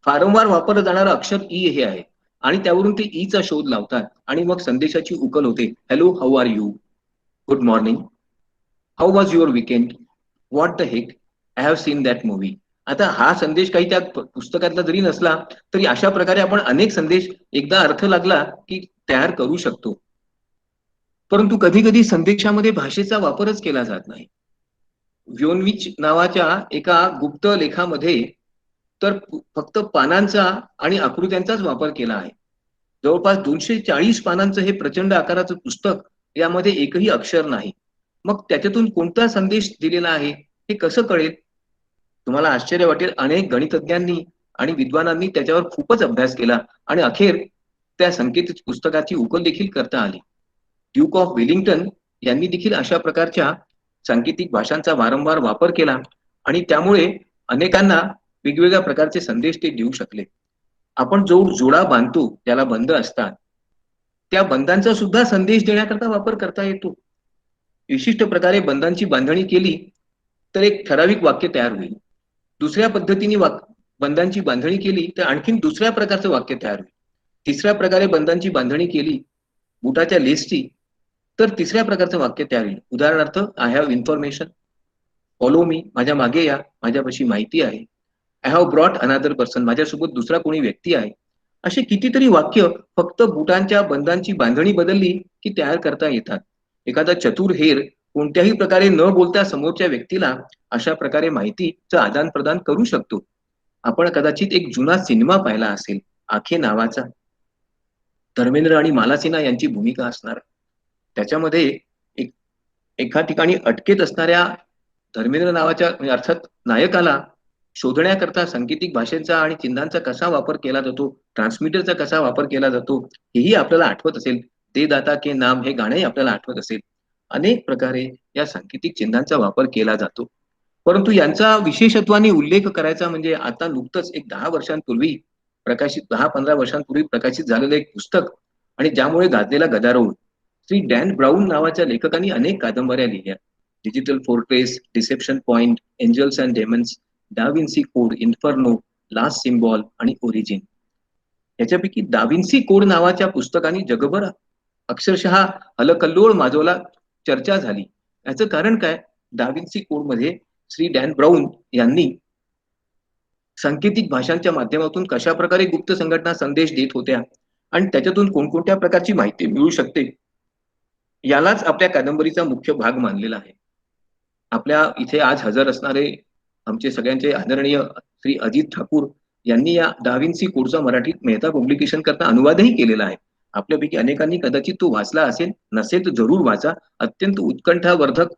वारंवार वापरलं जाणारं अक्षर ई हे आहे आणि त्यावरून ते ई चा शोध लावतात आणि मग संदेशाची उकल होते. Hello, how are you? Good morning. How was your weekend? What the heck? I have seen that movie. आता हा संदेश काही त्या पुस्तकातला जरी नसला तरी अशा प्रकारे आपण अनेक संदेश एकदा अर्थ लागला की तयार करू शकतो. परंतु कधी कधी संदेशामध्ये भाषेचा वापरच केला जात नाही. व्योनविच नावाच्या एका गुप्त लेखामध्ये तर फक्त पानांचा आणि आकृत्यांचाच वापर केला आहे. जवळपास 240 पानांचं हे प्रचंड आकाराचं पुस्तक, यामध्ये एकही अक्षर नाही. मग त्याच्यातून कोणता संदेश दिलेला आहे हे कसं कळेल? तुम्हाला आश्चर्य वाटेल, अनेक गणितज्ञांनी आणि विद्वानांनी त्याच्यावर खूपच अभ्यास केला आणि अखेर त्या संकेत पुस्तकाची उकल देखील करता आली. ड्यूक ऑफ वेलिंग्टन यांनी देखील अशा प्रकारच्या सांकेतिक भाषांचा वारंवार वापर केला आणि त्यामुळे अनेकांना वेगवेगळ्या प्रकारचे संदेश ते देऊ शकले. आपण जो जोडा बांधतो त्याला बंध असतात, त्या बंधांचा सुद्धा संदेश देण्याकरता वापर करता येतो. विशिष्ट प्रकारे बंधांची बांधणी केली तर एक ठराविक वाक्य तयार होईल. दुसऱ्या पद्धतीने बंधांची बांधणी केली तर आणखीन दुसऱ्या प्रकारचं वाक्य तयार होईल. तिसऱ्या प्रकारे बंधांची बांधणी केली बुटाच्या लेसची तर तिसऱ्या प्रकारचं वाक्य तयार होईल. उदाहरणार्थ, I have information, follow me, माझ्या मागे या, माझ्यापाशी माहिती आहे. I have brought another person, माझ्यासोबत दुसरा कोणी व्यक्ती आहे. असे कितीतरी वाक्य फक्त बुटांच्या बंधांची बांधणी बदलली की तयार करता येतात. एखादा चतुर हेर कोणत्याही प्रकारे न बोलता समोरच्या व्यक्तीला अशा प्रकारे माहितीचं आदान प्रदान करू शकतो. आपण कदाचित एक जुना सिनेमा पाहिला असेल, आखे नावाचा. धर्मेंद्र आणि मालासिना यांची भूमिका असणार. त्याच्यामध्ये एका ठिकाणी अटकेत असणाऱ्या धर्मेंद्र नावाच्या अर्थात नायकाला शोधण्याकरता सांकेतिक भाषेचा आणि चिन्हांचा कसा वापर केला जातो, ट्रान्समीटरचा कसा वापर केला जातो, हेही आपल्याला आठवत असेल. दे दाता के नाम हे गाणंही आपल्याला आठवत असेल. अनेक प्रकारे या सांकेतिक चिन्हांचा वापर केला जातो. परंतु यांचा विशेषत्वाने उल्लेख करायचा म्हणजे आता नुकतंच एक 10-15 वर्षांपूर्वी प्रकाशित झालेलं एक पुस्तक आणि ज्यामुळे गाजलेला गदारोळ. श्री डॅन ब्राऊन नावाच्या लेखकांनी अनेक कादंबऱ्या लिहिल्या. Digital fortress, deception point, angels and demons, Da Vinci code, inferno, last symbol आणि ओरिजिन. याच्यापैकी डाविन्सी कोड नावाच्या पुस्तकाने जगभर अक्षरशः हलकल्लोळ माजवला, चर्चा झाली. याचं कारण काय? डाविन्सी कोड मध्ये श्री डॅन ब्राऊन यांनी सांकेतिक भाषांच्या माध्यमातून कशा प्रकारे गुप्त संघटना संदेश देत होत्या आणि त्याच्यातून कोणकोणत्या प्रकारची माहिती मिळू शकते, यालाच आपल्या कादंबरीचा मुख्य भाग मानलेला आहे. आपल्या इथे आज हजर असणारे आमचे सगळ्यांचे आदरणीय श्री अजित ठाकूर यांनी या दा विन्सी कोडचा मराठीत मेहता पब्लिकेशन करता अनुवादही केलेला आहे. आपल्यापैकी अनेकांनी कदाचित तो वाचला असेल, नसेल तर जरूर वाचा. अत्यंत उत्कंठावर्धक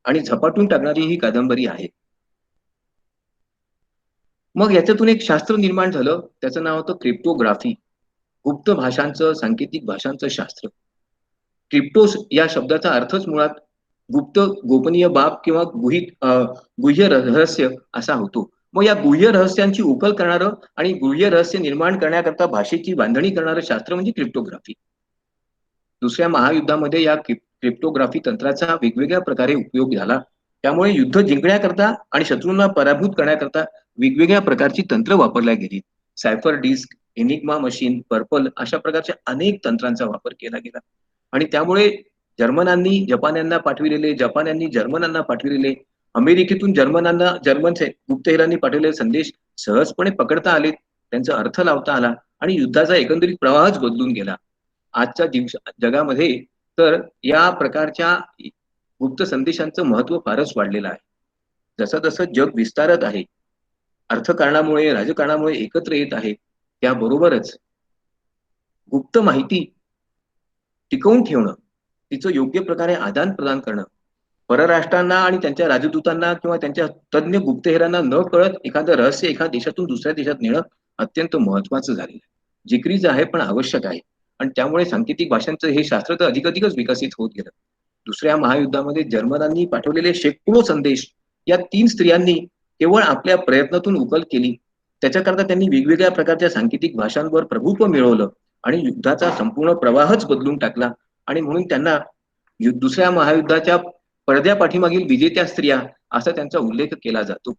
आणि झपाटून टाकणारी ही कादंबरी आहे. मग याच्यातून एक शास्त्र निर्माण झालं, त्याचं नाव होतं क्रिप्टोग्राफी, गुप्त भाषांचं सांकेतिक भाषांचं शास्त्र. क्रिप्टोस या शब्दाचा अर्थच मुळात गुप्त गोपनीय बाब किंवा गुह्य रहस्य असा होतो. मग या गुह्य रहस्यांची उकल करणारं आणि गुह्य रहस्य निर्माण करण्याकरता भाषेची बांधणी करणारं शास्त्र म्हणजे क्रिप्टोग्राफी. दुसऱ्या महायुद्धामध्ये या क्रिप्टोग्राफी तंत्राचा वेगवेगळ्या प्रकारे उपयोग झाला. त्यामुळे युद्ध जिंकण्याकरता आणि शत्रूंना पराभूत करण्याकरता वेगवेगळ्या प्रकारची तंत्र वापरल्या गेली. सायफर डिस्क, एनिग्मा मशीन, पर्पल अशा प्रकारच्या अनेक तंत्रांचा वापर केला गेला. आणि त्यामुळे जर्मनांनी जपान्यांना पाठविलेले, जपान्यांनी जर्मनांना पाठविलेले, अमेरिकेतून जर्मनांना गुप्तहेरांनी पाठवलेले संदेश सहजपणे पकडता आले, त्यांचा अर्थ लावता आला आणि युद्धाचा एकंदरीत प्रवाहच बदलून गेला. आजच्या जगामध्ये तर या प्रकारच्या गुप्त संदेशांचं महत्व फारच वाढलेलं आहे. जसं जसं जग विस्तारत आहे, अर्थकारणामुळे, राजकारणामुळे एकत्र येत आहे, त्याबरोबरच गुप्त माहिती टिकवून ठेवणं, तिचं योग्य प्रकारे आदान प्रदान करणं, परराष्ट्रांना आणि त्यांच्या राजदूतांना किंवा त्यांच्या तज्ञ गुप्तहेरांना न कळत एखादं रहस्य एका देशातून दुसऱ्या देशात नेणं अत्यंत महत्वाचं झालेलं आहे. जिकरीचं आहे पण आवश्यक आहे. आणि त्यामुळे सांकेतिक भाषांचं हे शास्त्र तर अधिकाधिकच विकसित होत गेलं. दुसऱ्या महायुद्धामध्ये जर्मनांनी पाठवलेले शेकडो संदेश या 3 स्त्रियांनी केवळ आपल्या प्रयत्नातून उकल केली. त्याच्याकरता त्यांनी वेगवेगळ्या प्रकारच्या सांकेतिक भाषांवर प्रभुत्व मिळवलं आणि युद्धाचा संपूर्ण प्रवाहच बदलून टाकला. आणि म्हणून त्यांना दुसऱ्या महायुद्धाच्या पडद्या पाठीमागील विजेत्या स्त्रिया असा त्यांचा उल्लेख केला जातो.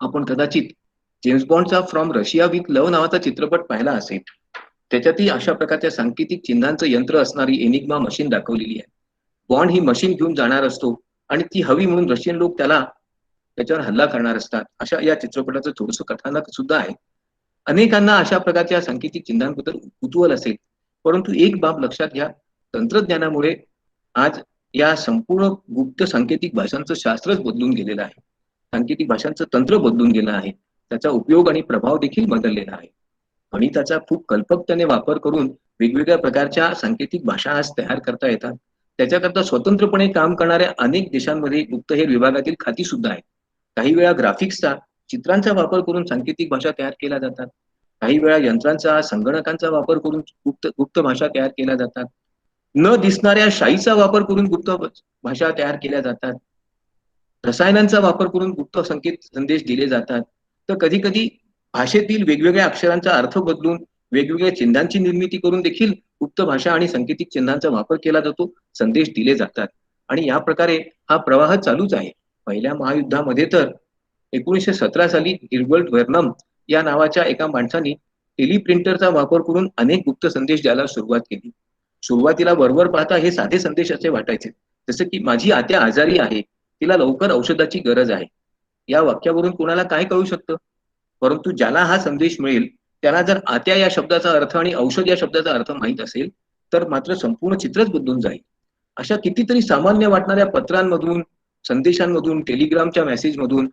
आपण कदाचित जेम्स बॉन्डचा फ्रॉम रशिया विथ लव्ह नावाचा चित्रपट पाहिला असेल. त्याच्यातही अशा प्रकारच्या सांकेतिक चिन्हांचं यंत्र असणारी एनिग्मा मशीन दाखवलेली आहे. बॉन्ड ही मशीन घेऊन जाणार असतो आणि ती हवी म्हणून रशियन लोक त्याच्यावर हल्ला करणार असतात. अशा या चित्रपटाचं थोडंसं कथानक सुद्धा आहे. अनेकांना अशा प्रकारच्या सांकेतिक चिन्हांबद्दल कुतूहल असेल, परंतु एक बाब लक्षात घ्या, तंत्रज्ञानामुळे आज या संपूर्ण गुप्त सांकेतिक भाषांचं शास्त्रच बदलून गेलेलं आहे. सांकेतिक भाषांचं तंत्र बदलून गेलं आहे. त्याचा उपयोग आणि प्रभाव देखील बदललेला आहे. गणिताचा खूप कल्पकतेने वापर करून वेगवेगळ्या प्रकारच्या सांकेतिक भाषा आज तयार करता येतात. त्याच्याकरता स्वतंत्रपणे काम करणाऱ्या अनेक देशांमध्ये गुप्तहेर विभागातील खाती सुद्धा आहेत. काही वेळा ग्राफिक्सचा, चित्रांचा वापर करून सांकेतिक भाषा तयार केल्या जातात. काही वेळा यंत्रांचा, संगणकांचा वापर करून गुप्त भाषा तयार केल्या जातात. न दिसणाऱ्या शाईचा वापर करून गुप्त भाषा तयार केल्या जातात. रसायनांचा वापर करून गुप्त संदेश दिले जातात. तर कधी कधी भाषेतील वेगवेगळ्या अक्षरांचा अर्थ बदलून वेगवेगळ्या चिन्हांची निर्मिती करून देखील गुप्त भाषा आणि सांकेतिक चिन्हांचा वापर केला जातो, संदेश दिले जातात. आणि या प्रकारे हा प्रवाह चालूच आहे. पहिल्या महायुद्धामध्ये तर 1917 साली गिल्बर्ट व्हर्नम या नावाच्या एका माणसाने टेलिप्रिंटरचा वापर करून अनेक गुप्त संदेश द्यायला सुरुवात केली. सुरुवातीला वरवर पाहता हे साधे संदेश असे वाटायचे, जसं की माझी आत्या आजारी आहे, तिला लवकर औषधाची गरज आहे. या वाक्यावरून कोणाला काय कळू शकतं? परंतु ज्याला हा संदेश मिळेल त्याला जर आत्या या शब्दाचा अर्थ आणि औषध या शब्दाचा अर्थ माहीत असेल तर मात्र संपूर्ण चित्रच बदलून जाईल. अशा कितीतरी सामान्य वाटणाऱ्या पत्रांमधून, संदेशांमधून, टेलिग्रामच्या मेसेजमधून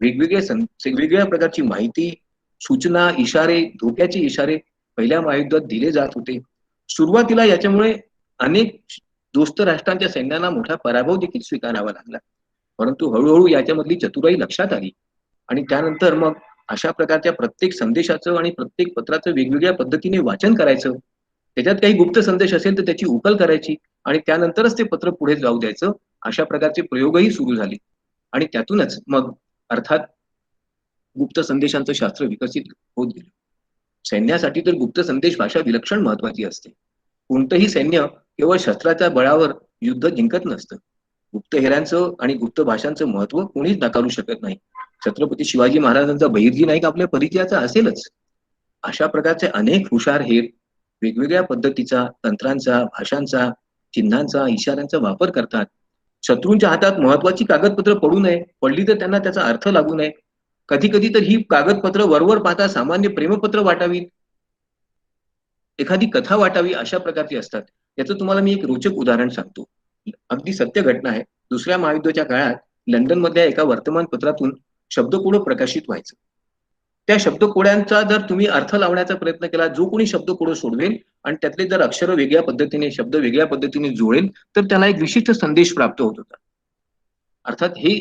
वेगवेगळ्या प्रकारची माहिती, सूचना, इशारे, धोक्याचे इशारे पहिल्या महायुद्धात दिले जात होते. सुरुवातीला याच्यामुळे अनेक दोस्त राष्ट्रांच्या सैन्यांना मोठा पराभव देखील स्वीकारावा लागला. परंतु हळूहळू याच्यामधली चतुराई लक्षात आली आणि त्यानंतर मग अशा प्रकारच्या प्रत्येक संदेशाचं आणि प्रत्येक पत्राचं वेगवेगळ्या पद्धतीने वाचन करायचं. त्याच्यात काही गुप्त संदेश असेल तर त्याची उकल करायची आणि त्यानंतरच ते पत्र पुढे जाऊ द्यायचं. अशा प्रकारचे प्रयोगही सुरू झाले आणि त्यातूनच मग अर्थात गुप्त संदेशांचं शास्त्र विकसित होत गेलं. सैन्यासाठी तर गुप्त संदेश भाषा विलक्षण महत्वाची असते. कोणतंही सैन्य केवळ शस्त्राच्या बळावर युद्ध जिंकत नसतं. गुप्तहेरांचं आणि गुप्त भाषांचं महत्व कोणीच नाकारू शकत नाही. छत्रपती शिवाजी महाराजांचा बहिर्जी नाईक आपल्या परिचयाचा असेलच. अशा प्रकारचे अनेक हुशार हेर वेगवेगळ्या पद्धतीचा, तंत्रांचा, भाषांचा, चिन्हांचा, इशाऱ्यांचा वापर करतात. शत्रूंच्या हातात महत्वाची कागदपत्र पडू नये, पडली तर त्यांना त्याचा अर्थ लागू नये. कधी कधी तर ही कागदपत्र वरवर पाहता सामान्य प्रेमपत्र वाटावीत, एखादी कथा वाटावी अशा प्रकारची असतात. याचं तुम्हाला मी एक रोचक उदाहरण सांगतो. अगदी सत्य घटना आहे. दुसऱ्या महायुद्धाच्या काळात लंडन मधल्या एका वर्तमानपत्रातून शब्दकोड प्रकाशित व्हायचं. त्या शब्दकोड्यांचा जर तुम्ही अर्थ लावण्याचा प्रयत्न केला, जो कोणी शब्दकोड सोडवेल आणि त्यातले जर अक्षर वेगळ्या पद्धतीने, शब्द वेगळ्या पद्धतीने जुळेल, तर त्याला एक विशिष्ट संदेश प्राप्त होत होता. अर्थात हे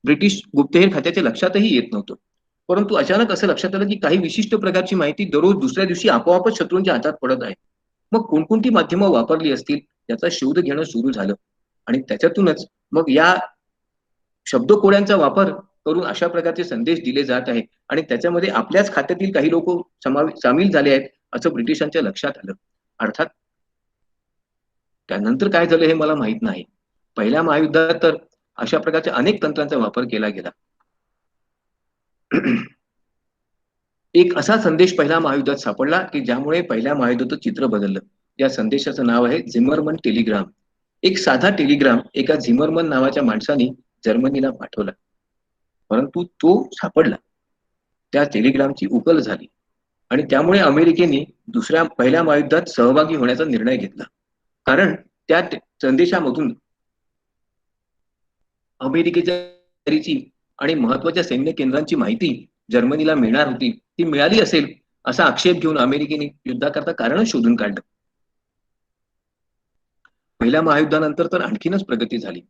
ब्रिटिश गुप्तहेर खात्याच्या लक्षातही येत नव्हतं. परंतु अचानक असं लक्षात आलं की काही विशिष्ट प्रकारची माहिती दररोज दुसऱ्या दिवशी आपोआपच शत्रूंच्या हातात पडत आहे. मग कोणकोणती माध्यमं वापरली असतील याचा शोध घेणं सुरू झालं आणि त्याच्यातूनच मग या शब्दकोड्यांचा वापर करून अशा प्रकारचे संदेश दिले जात आहेत आणि त्याच्यामध्ये आपल्याच खात्यातील काही लोक सामील झाले आहेत असं ब्रिटिशांच्या लक्षात आलं. अर्थात त्यानंतर काय झालं हे मला माहित नाही. पहिल्या महायुद्धात तर अशा प्रकारच्या अनेक तंत्रांचा वापर केला गेला. एक असा संदेश पहिल्या महायुद्धात सापडला की ज्यामुळे पहिल्या महायुद्धाचं चित्र बदललं. या संदेशाचं नाव आहे झिमरमन टेलिग्राम. एक साधा टेलिग्राम एका झिमरमन नावाच्या माणसाने जर्मनीला पाठवला, परंतु तो सापडला. त्या टेलिग्रामची उकल झाली आणि त्यामुळे अमेरिकेने पहिल्या महायुद्धात सहभागी होण्याचा निर्णय घेतला. कारण त्या संदेशामधून अमेरिकेच्या आणि महत्वाच्या सैन्य केंद्रांची माहिती जर्मनीला मिळणार होती, ती मिळाली असेल असा आक्षेप घेऊन अमेरिकेने युद्धाकरता कारण शोधून काढलं. पहिल्या महायुद्धानंतर तर आणखीनच प्रगती झाली.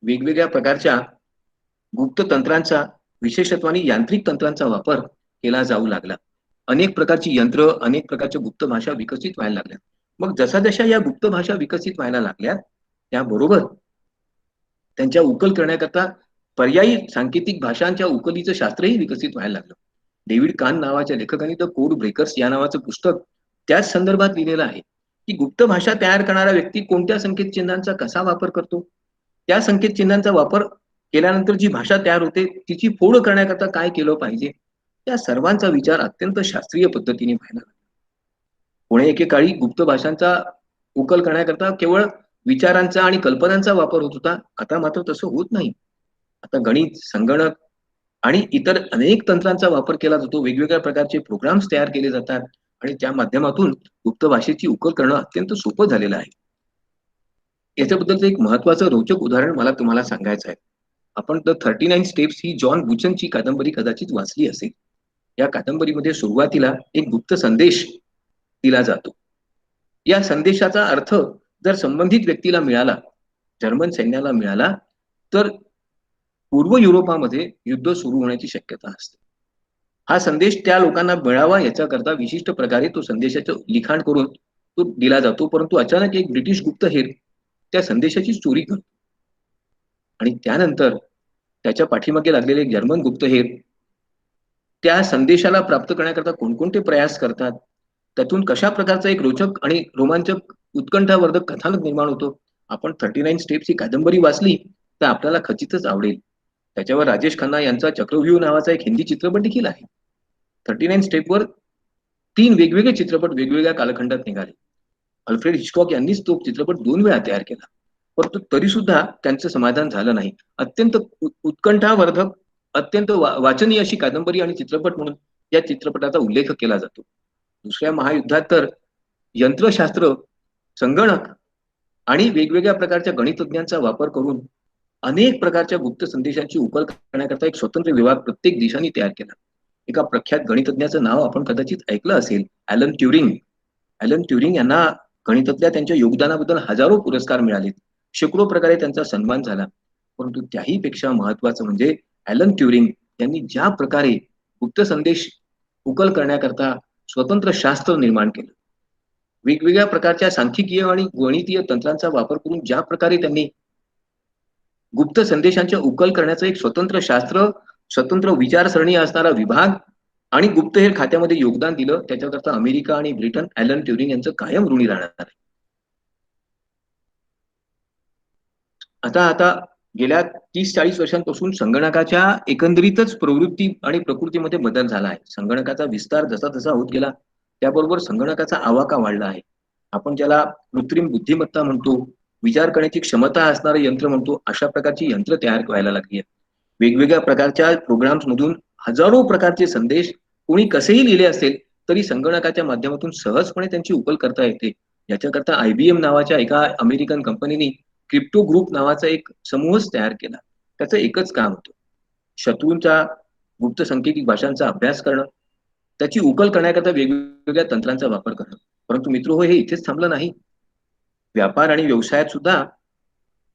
वेगवेगळ्या प्रकारच्या गुप्त तंत्रांचा, विशेषत्वाने यांत्रिक तंत्रांचा वापर केला जाऊ लागला. अनेक प्रकारची यंत्र, अनेक प्रकारच्या गुप्त भाषा विकसित व्हायला लागल्या. मग जसा जशा या गुप्त भाषा विकसित व्हायला लागल्या त्याबरोबर त्यांच्या उकल करण्याकरता पर्यायी सांकेतिक भाषांच्या उकलीचं शास्त्रही विकसित व्हायला लागलं. डेव्हिड कान नावाच्या लेखकाने द कोड ब्रेकर्स या नावाचं पुस्तक त्याच संदर्भात लिहिलेलं आहे की गुप्त भाषा तयार करणारा व्यक्ती कोणत्या संकेत चिन्हांचा कसा वापर करतो, त्या संकेत चिन्हांचा वापर केल्यानंतर जी भाषा तयार होते तिची फोड करण्याकरता काय केलं पाहिजे, त्या सर्वांचा विचार अत्यंत शास्त्रीय पद्धतीने व्हायला लागला. कोणी एकेकाळी गुप्त भाषांचा उकल करण्याकरता केवळ विचारांचा आणि कल्पनांचा वापर होत होता. आता मात्र तसं होत नाही. आता गणित, संगणक आणि इतर अनेक तंत्रांचा वापर केला जातो. वेगवेगळ्या प्रकारचे प्रोग्राम्स तयार केले जातात आणि त्या माध्यमातून गुप्त भाषेची उकल करणं अत्यंत सोपं झालेलं आहे. याच्याबद्दलचं एक महत्वाचं रोचक उदाहरण मला तुम्हाला सांगायचं आहे. आपण द 39 स्टेप्स ही जॉन बुचनची कादंबरी कदाचित वाचली असेल. या कादंबरीमध्ये सुरुवातीला एक गुप्त संदेश दिला जातो. या संदेशाचा अर्थ जर संबंधित व्यक्तीला मिळाला, जर्मन सैन्याला मिळाला, तर पूर्व युरोपामध्ये युद्ध सुरू होण्याची शक्यता असते. हा संदेश त्या लोकांना मिळावा याच्याकरता विशिष्ट प्रकारे तो संदेशाचं लिखाण करून तो दिला जातो. परंतु अचानक एक ब्रिटिश गुप्तहेर त्या संदेशाची चोरी करतो आणि त्यानंतर त्याच्या पाठीमागे लागलेले एक जर्मन गुप्तहेर त्या संदेशाला प्राप्त करण्याकरता कोणकोणते प्रयास करतात, त्यातून कशा प्रकारचा एक रोचक आणि रोमांचक उत्कंठावर्धक कथानक निर्माण होतो. आपण 39 स्टेप्स ही कादंबरी वाचली तर आपल्याला खचितच आवडेल. त्याच्यावर राजेश खन्ना यांचा चक्रव्यूह नावाचा एक हिंदी चित्रपट देखील आहे. 39 स्टेपवर 3 वेगवेगळे चित्रपट वेगवेगळ्या कालखंडात निघाले. अल्फ्रेड हिचकॉक यांनीच तो चित्रपट 2 वेळा तयार केला, परंतु तरी सुद्धा त्यांचं समाधान झालं नाही. अत्यंत उत्कंठावर्धक, अत्यंत वाचनीय अशी कादंबरी आणि चित्रपट म्हणून या चित्रपटाचा उल्लेख केला जातो. दुसऱ्या महायुद्धात तर यंत्रशास्त्र, संगणक आणि वेगवेगळ्या प्रकारच्या गणितज्ञांचा वापर करून अनेक प्रकारच्या गुप्त संदेशांची उकल करण्याकरता एक स्वतंत्र विभाग प्रत्येक देशाने तयार केला. एका प्रख्यात गणितज्ञाचं नाव आपण कदाचित ऐकलं असेल, ॲलन ट्युरिंग. ॲलन ट्युरिंग यांना गणितातल्या त्यांच्या योगदानाबद्दल हजारो पुरस्कार मिळालेत, शेकडो प्रकारे त्यांचा सन्मान झाला. परंतु त्याही पेक्षा महत्वाचं म्हणजे ॲलन ट्युरिंग यांनी ज्या प्रकारे गुप्त संदेश उकल करण्याकरता स्वतंत्र शास्त्र निर्माण केलं, वेगवेगळ्या प्रकारच्या सांख्यिकीय आणि गणितीय तंत्रांचा वापर करून ज्या प्रकारे त्यांनी गुप्त संदेशांच्या उकल करण्याचं एक स्वतंत्र शास्त्र, स्वतंत्र विचारसरणी असणारा विभाग आणि गुप्तहेर खात्यामध्ये योगदान दिलं, त्याच्याकरता अमेरिका आणि ब्रिटन ॲलन ट्युरिंग यांचं कायम ऋणी राहणार आहे. आता गेल्या 30-40 वर्षांपासून संगणकाच्या एकंदरीतच प्रवृत्ती आणि प्रकृतीमध्ये बदल झाला आहे. संगणकाचा विस्तार जसा जसा होत गेला त्याबरोबर संगणकाचा आवाका वाढला आहे. आपण ज्याला कृत्रिम बुद्धिमत्ता म्हणतो, विचार करण्याची क्षमता असणारं यंत्र म्हणतो, अशा प्रकारची यंत्र तयार व्हायला लागली आहेत. वेगवेगळ्या प्रकारच्या प्रोग्राम्स मधून हजारो प्रकारचे संदेश कोणी कसेही लिहिले असेल तरी संगणकाच्या माध्यमातून सहजपणे त्यांची उकल करता येते. याच्याकरता IBM नावाच्या एका अमेरिकन कंपनीने क्रिप्टो ग्रुप नावाचा एक समूहच तयार केला. त्याचं एकच काम होतं शत्रूंच्या गुप्त सांकेतिक भाषांचा अभ्यास करणं, त्याची उकल करण्याकरता वेगवेगळ्या तंत्रांचा वापर करणं. परंतु मित्र हो, हे इथेच थांबलं नाही. व्यापार आणि व्यवसायात सुद्धा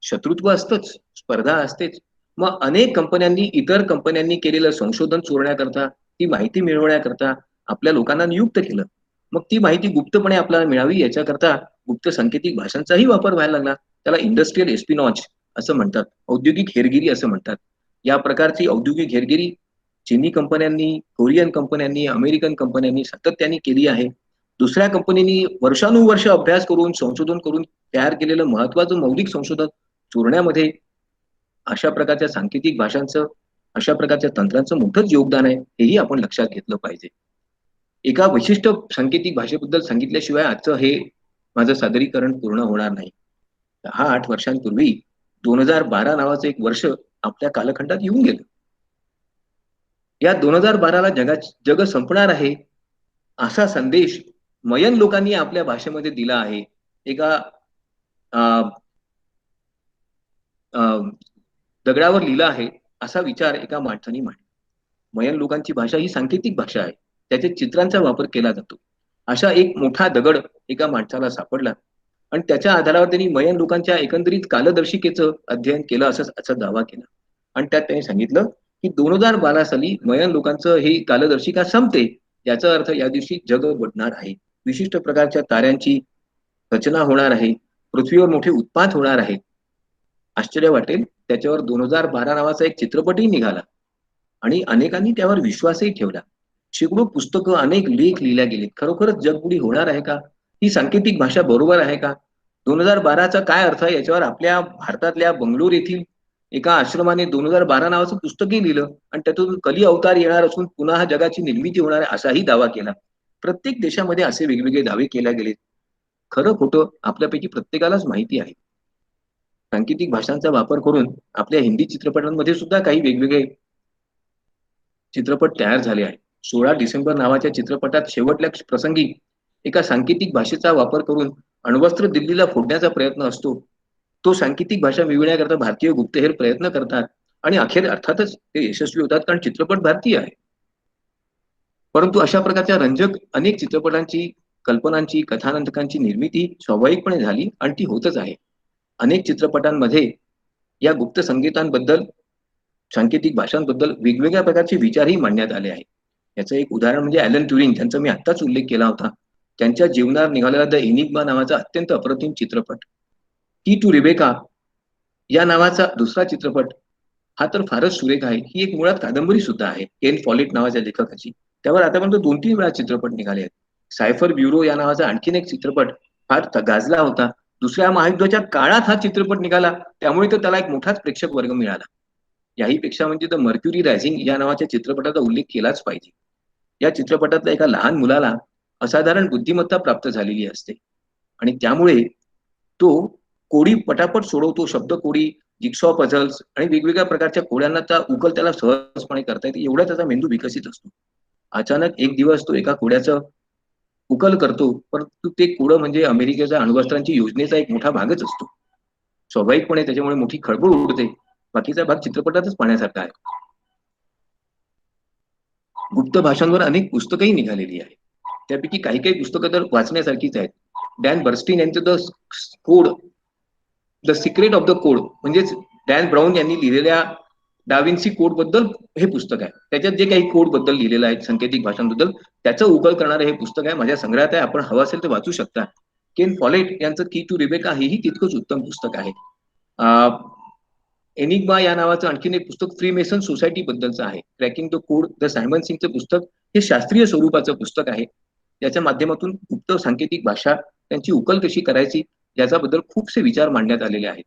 शत्रुत्व असतंच, स्पर्धा असतेच. मग अनेक कंपन्यांनी इतर कंपन्यांनी केलेलं संशोधन चोरण्याकरता, ती माहिती मिळवण्याकरता आपल्या लोकांना नियुक्त केलं. मग ती माहिती गुप्तपणे आपल्याला मिळावी याच्याकरता गुप्त सांकेतिक भाषांचाही वापर व्हायला लागला. त्याला इंडस्ट्रियल एस्पिनॉज असं म्हणतात, औद्योगिक हेरगिरी असं म्हणतात. या प्रकारची औद्योगिक हेरगिरी चीनी कंपन्यांनी, कोरियन कंपन्यांनी, अमेरिकन कंपन्यांनी सातत्याने केली आहे. दुसऱ्या कंपनीनी वर्षानुवर्ष अभ्यास करून, संशोधन करून तयार केलेलं महत्वाचं मौलिक संशोधन चोरण्यामध्ये अशा प्रकारच्या सांकेतिक भाषांचं, अशा प्रकारच्या तंत्रांचं मोठंच योगदान आहे, हेही आपण लक्षात घेतलं पाहिजे. एका विशिष्ट सांकेतिक भाषेबद्दल सांगितल्याशिवाय आजचं हे माझं सादरीकरण पूर्ण होणार नाही. 10-8 वर्षांपूर्वी 2012 नावाचं एक वर्ष आपल्या कालखंडात येऊन गेलं. या 2012ला जग संपणार आहे असा संदेश मयन लोकांनी आपल्या भाषेमध्ये दिला आहे. एका दगडावर लिहिला आहे असा विचार एका माणसाने मांडला. मयन लोकांची भाषा ही सांकेतिक भाषा आहे, त्याच्या चित्रांचा वापर केला जातो. अशा एक मोठा दगड एका माणसाला सापडला आणि त्याच्या आधारावर त्यांनी मयन लोकांच्या एकंदरीत कालदर्शिकेचं अध्ययन केलं असा दावा केला. आणि त्यात त्यांनी सांगितलं की 2012 साली मयन लोकांचं ही कालदर्शिका संपते, याचा अर्थ या दिवशी जग बदलणार आहे. विशिष्ट प्रकारच्या ताऱ्यांची रचना होणार आहे, पृथ्वीवर मोठे उत्पात होणार आहे. आश्चर्य वाटेल, त्याच्यावर 2012 नावाचा एक चित्रपटही निघाला आणि अनेकांनी त्यावर विश्वासही ठेवला. शेकडो पुस्तकं, अनेक लेख लिहिल्या गेले. खरोखरच जगबुडी होणार आहे का? ही सांकेतिक भाषा बरोबर आहे का? 2012चा काय अर्थ आहे याच्यावर आपल्या भारतातल्या बंगलोर येथील एका आश्रमाने 2012 नावाचं पुस्तकही लिहिलं आणि त्यातून कली अवतार येणार असून पुन्हा जगाची निर्मिती होणार आहे असाही दावा केला. प्रत्येक देशामध्ये असे वेगवेगळे दावे केले गेले. खरं खोटं आपल्यापैकी प्रत्येकालाच माहिती आहे. सांकेतिक भाषांचा वापर करून आपल्या हिंदी चित्रपटांमध्ये सुद्धा काही वेगवेगळे चित्रपट तयार झाले आहेत. 16 डिसेंबर नावाच्या चित्रपटात शेवटल्या प्रसंगी एका सांकेतिक भाषेचा वापर करून अण्वस्त्र दिल्लीला फोडण्याचा प्रयत्न असतो. तो सांकेतिक भाषा मिळवण्याकरता भारतीय गुप्तहेर प्रयत्न करतात आणि अखेर अर्थातच ते यशस्वी होतात, कारण चित्रपट भारतीय आहे. परंतु अशा प्रकारच्या रंजक अनेक चित्रपटांची, कल्पनांची, कथानंदकांची निर्मिती स्वाभाविकपणे झाली आणि ती होतच आहे. अनेक चित्रपटांमध्ये या गुप्त संगीतांबद्दल, सांकेतिक भाषांबद्दल वेगवेगळ्या प्रकारचे विचारही मांडण्यात आले आहेत. याचं एक उदाहरण म्हणजे ॲलन ट्युरिंग, ज्यांचा मी आत्ताच उल्लेख केला होता. त्यांच्या जीवनावर निघालेला द एनिग्मा नावाचा अत्यंत अप्रतिम चित्रपट, की टू रिबेका या नावाचा दुसरा चित्रपट, हा तर फारच सुरेख आहे. ही एक मुळात कादंबरी सुद्धा आहे, केन फॉलेट नावाच्या लेखकाची. त्यावर आतापर्यंत 2-3 वेळा चित्रपट निघाले आहेत. सायफर ब्युरो या नावाचा आणखीन एक चित्रपट फार गाजला होता. दुसऱ्या महायुद्धाच्या काळात हा चित्रपट निघाला, त्यामुळे तर त्याला एक मोठाच प्रेक्षक वर्ग मिळाला. याही पेक्षा म्हणजे द मर्क्युरी रायझिंग या नावाच्या चित्रपटाचा उल्लेख केलाच पाहिजे. या चित्रपटातल्या एका लहान मुलाला असाधारण बुद्धिमत्ता प्राप्त झालेली असते आणि त्यामुळे तो कोडी पटापट सोडवतो. शब्द कोडी, जिक्सॉ पझल्स आणि वेगवेगळ्या प्रकारच्या कोड्यांना उकल त्याला सहजपणे करता येते, एवढा त्याचा मेंदू विकसित असतो. अचानक एक दिवस तो एका कोड्याचं उकल करतो, परंतु ते कोडं म्हणजे अमेरिकेच्या अण्वस्त्रांची योजनेचा एक मोठा भागच असतो. स्वाभाविकपणे त्याच्यामुळे मोठी खळबळ उडते. बाकीचा भाग चित्रपटातच पाहण्यासारखा आहे. गुप्त भाषांवर अनेक पुस्तकही निघालेली आहेत. त्यापैकी काही काही पुस्तकं तर वाचण्यासारखीच आहेत. डॅन बर्स्टीन यांचं the code, the secret of the code, म्हणजेच डॅन ब्राऊन यांनी लिहिलेल्या डाविन्सी कोड बद्दल हे पुस्तक आहे. त्याच्यात जे काही कोड बद्दल लिहिलेलं आहे सांकेतिक भाषांबद्दल, त्याचं उकल करणारं हे पुस्तक आहे. माझ्या संग्रहात आहे, आपण हवं असेल तर वाचू शकता. केन फॉलेट यांचं की टू रिबेका हेही तितकंच उत्तम पुस्तक आहे. एनिग्मा या नावाचं आणखीन एक पुस्तक फ्रीमेसन सोसायटी बद्दलचं आहे. Cracking the code, the Simon सिंगचं पुस्तक हे शास्त्रीय स्वरूपाचं पुस्तक आहे. याच्या माध्यमातून गुप्त सांकेतिक भाषा, त्यांची उकल कशी करायची याच्याबद्दल खूपसे विचार मांडण्यात आलेले आहेत.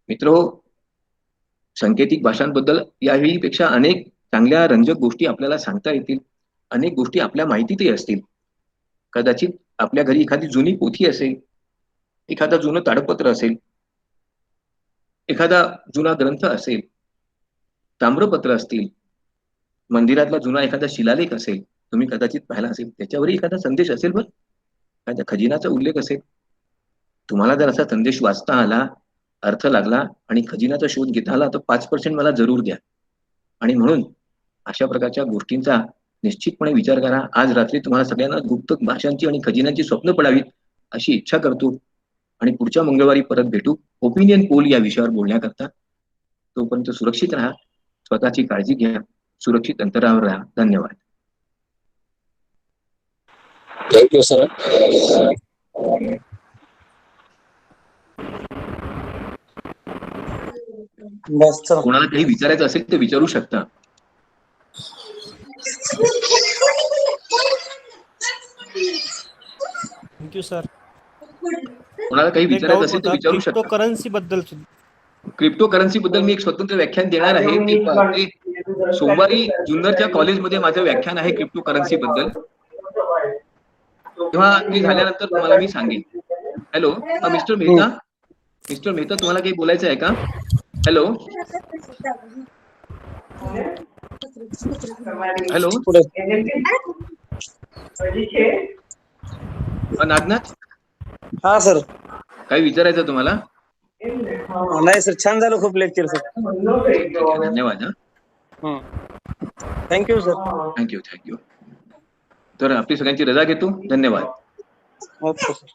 मित्रो, सांकेतिक भाषांबद्दल यावेळीपेक्षा अनेक चांगल्या रंजक गोष्टी आपल्याला सांगता येतील. अनेक गोष्टी आपल्या माहितीतही असतील. कदाचित आपल्या घरी एखादी जुनी पोथी असेल, एखादा जुनं ताडपत्र असेल, एखादा जुना ग्रंथ असेल, ताम्रपत्र असतील, मंदिरातला जुना एखादा शिलालेख असेल, तुम्ही कदाचित पाहिला असेल, त्याच्यावरही एखादा संदेश असेल, बरं एखाद्या खजिनाचा उल्लेख असेल. तुम्हाला जर असा संदेश वाचता आला अर्थ लागला आणि खजिनाचा शोध घेता आला तर 5% मला जरूर द्या. आणि म्हणून अशा प्रकारच्या गोष्टींचा निश्चितपणे विचार करा. आज रात्री तुम्हाला सगळ्यांना गुप्त भाषांची आणि खजिन्यांची स्वप्न पडावीत अशी इच्छा करतो. आणि पुढच्या मंगळवारी परत भेटू ओपिनियन पोल या विषयावर बोलण्याकरता. तोपर्यंत सुरक्षित राहा, स्वतःची काळजी घ्या, सुरक्षित अंतरावर राहा. धन्यवाद. Thank you sir. बस चला. कोणाला काही विचारायचं असेल तर विचारू शकता. Thank you sir. कोणाला काही विचारायचं असेल तर विचारू शकता. करन्सी बद्दल क्रिप्टो करन्सी बद्दल मी एक स्वतंत्र व्याख्यान देणार आहे. ते सोमवारी जुन्नरच्या कॉलेजमध्ये माझं व्याख्यान आहे क्रिप्टो करन्सी बद्दल. तेव्हा ते झाल्यानंतर तुम्हाला मी सांगेन. Hello, mister Mehta, mister Mehta तुम्हाला काही बोलायचं आहे का? हॅलो हॅलो नागनाथ, हा सर. काही विचारायचं तुम्हाला? नाही सर, छान झालं खूप लेक्चर सर. धन्यवाद. Thank you sir. थँक्यू. तर आपली सगळ्यांची रजा घेतो. धन्यवाद. Okay sir.